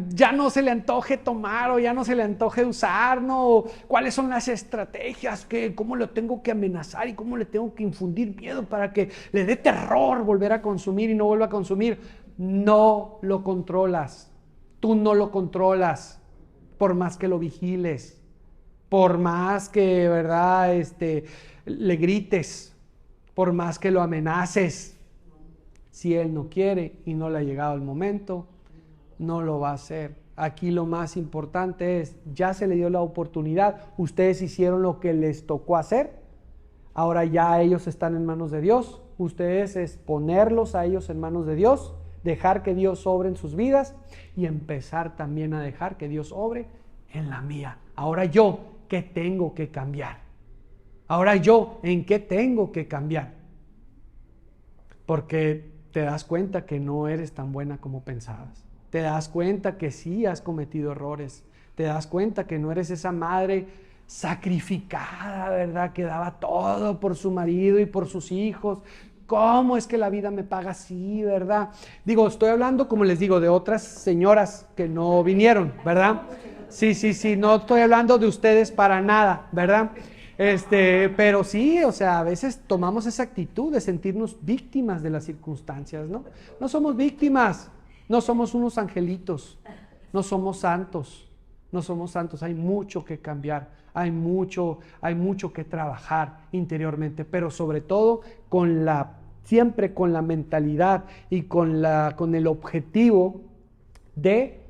ya no se le antoje tomar o ya no se le antoje usar, ¿no? O cuáles son las estrategias, cómo lo tengo que amenazar y cómo le tengo que infundir miedo para que le dé terror volver a consumir y no vuelva a consumir. No lo controlas. Tú no lo controlas, por más que lo vigiles. Por más que, ¿verdad?, le grites, por más que lo amenaces, si él no quiere y no le ha llegado el momento, no lo va a hacer. Aquí lo más importante es, ya se le dio la oportunidad, ustedes hicieron lo que les tocó hacer, ahora ya ellos están en manos de Dios, ustedes es ponerlos a ellos en manos de Dios, dejar que Dios obre en sus vidas y empezar también a dejar que Dios obre en la mía. Ahora yo, ¿qué tengo que cambiar? Ahora yo, ¿en qué tengo que cambiar? Porque te das cuenta que no eres tan buena como pensabas. Te das cuenta que sí has cometido errores. Te das cuenta que no eres esa madre sacrificada, ¿verdad? Que daba todo por su marido y por sus hijos. ¿Cómo es que la vida me paga así, verdad? Digo, estoy hablando, como les digo, de otras señoras que no vinieron, ¿verdad? Sí, no estoy hablando de ustedes para nada, ¿verdad? Pero sí, o sea, a veces tomamos esa actitud de sentirnos víctimas de las circunstancias, ¿no? No somos víctimas, no somos unos angelitos, no somos santos, hay mucho que cambiar, hay mucho que trabajar interiormente, pero sobre todo siempre con la mentalidad y con el objetivo de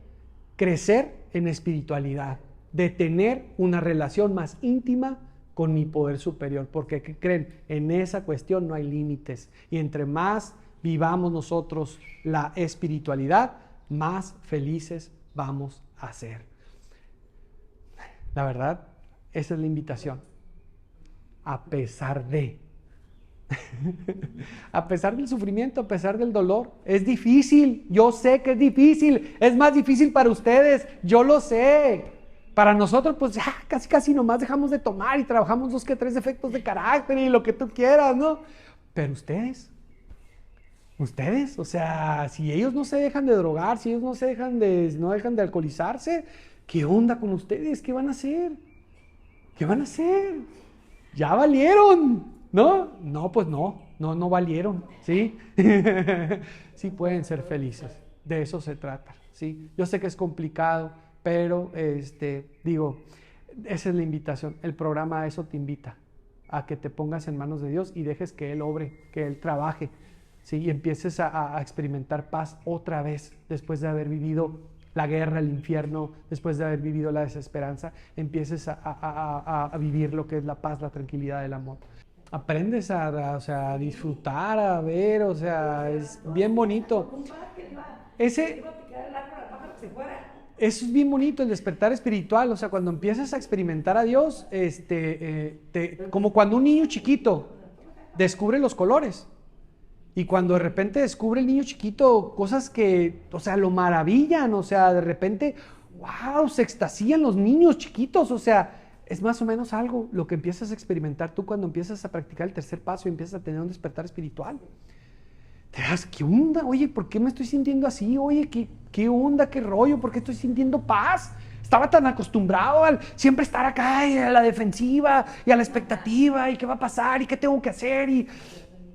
crecer en espiritualidad, de tener una relación más íntima con mi poder superior, porque ¿qué creen? En esa cuestión no hay límites, y entre más vivamos nosotros la espiritualidad, más felices vamos a ser. La verdad, esa es la invitación. A pesar del sufrimiento, a pesar del dolor, es difícil, yo sé que es difícil, es más difícil para ustedes, yo lo sé. Para nosotros, pues ya casi nomás dejamos de tomar y trabajamos 2 que 3 defectos de carácter y lo que tú quieras, ¿no? Pero ustedes, o sea, si ellos no se dejan de drogar, si ellos no dejan de alcoholizarse, ¿qué onda con ustedes? ¿Qué van a hacer? Ya valieron, ¿no? No, pues no valieron, ¿sí? Sí pueden ser felices, de eso se trata, ¿sí? Yo sé que es complicado, pero digo, esa es la invitación. El programa a eso te invita, a que te pongas en manos de Dios y dejes que Él obre, que Él trabaje, ¿sí? Y empieces a experimentar paz otra vez, después de haber vivido la guerra, el infierno, después de haber vivido la desesperanza, empieces a vivir lo que es la paz, la tranquilidad, el amor. Aprendes a disfrutar, a ver, o sea, es bien bonito. Eso es bien bonito, el despertar espiritual, o sea, cuando empiezas a experimentar a Dios, como cuando un niño chiquito descubre los colores. Y cuando de repente descubre el niño chiquito cosas que, o sea, lo maravillan, o sea, de repente, wow, se extasían los niños chiquitos, o sea, es más o menos algo lo que empiezas a experimentar tú cuando empiezas a practicar el tercer paso y empiezas a tener un despertar espiritual. Te das, ¿qué onda? Oye, ¿por qué me estoy sintiendo así? Oye, ¿qué onda? ¿Qué rollo? ¿Por qué estoy sintiendo paz? Estaba tan acostumbrado al siempre estar acá y a la defensiva y a la expectativa y qué va a pasar y qué tengo que hacer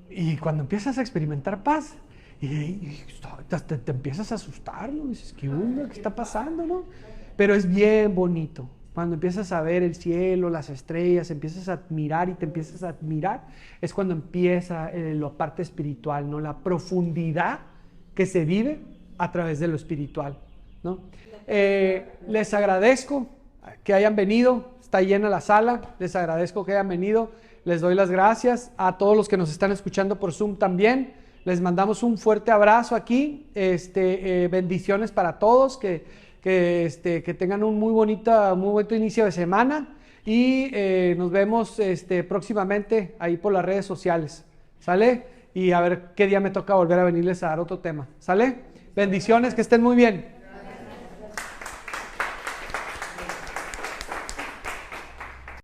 y cuando empiezas a experimentar paz y te empiezas a asustar, ¿no? Dices, ¿qué onda? ¿Qué está pasando, no? Pero es bien bonito. Cuando empiezas a ver el cielo, las estrellas, empiezas a admirar y te empiezas a admirar, es cuando empieza la parte espiritual, ¿no? La profundidad que se vive a través de lo espiritual, ¿no? Les agradezco que hayan venido, está llena la sala, les agradezco que hayan venido, les doy las gracias a todos los que nos están escuchando por Zoom también, les mandamos un fuerte abrazo aquí, bendiciones para todos, que tengan un muy bonito inicio de semana y nos vemos próximamente ahí por las redes sociales, ¿sale? Y a ver qué día me toca volver a venirles a dar otro tema, ¿sale? Bendiciones, que estén muy bien.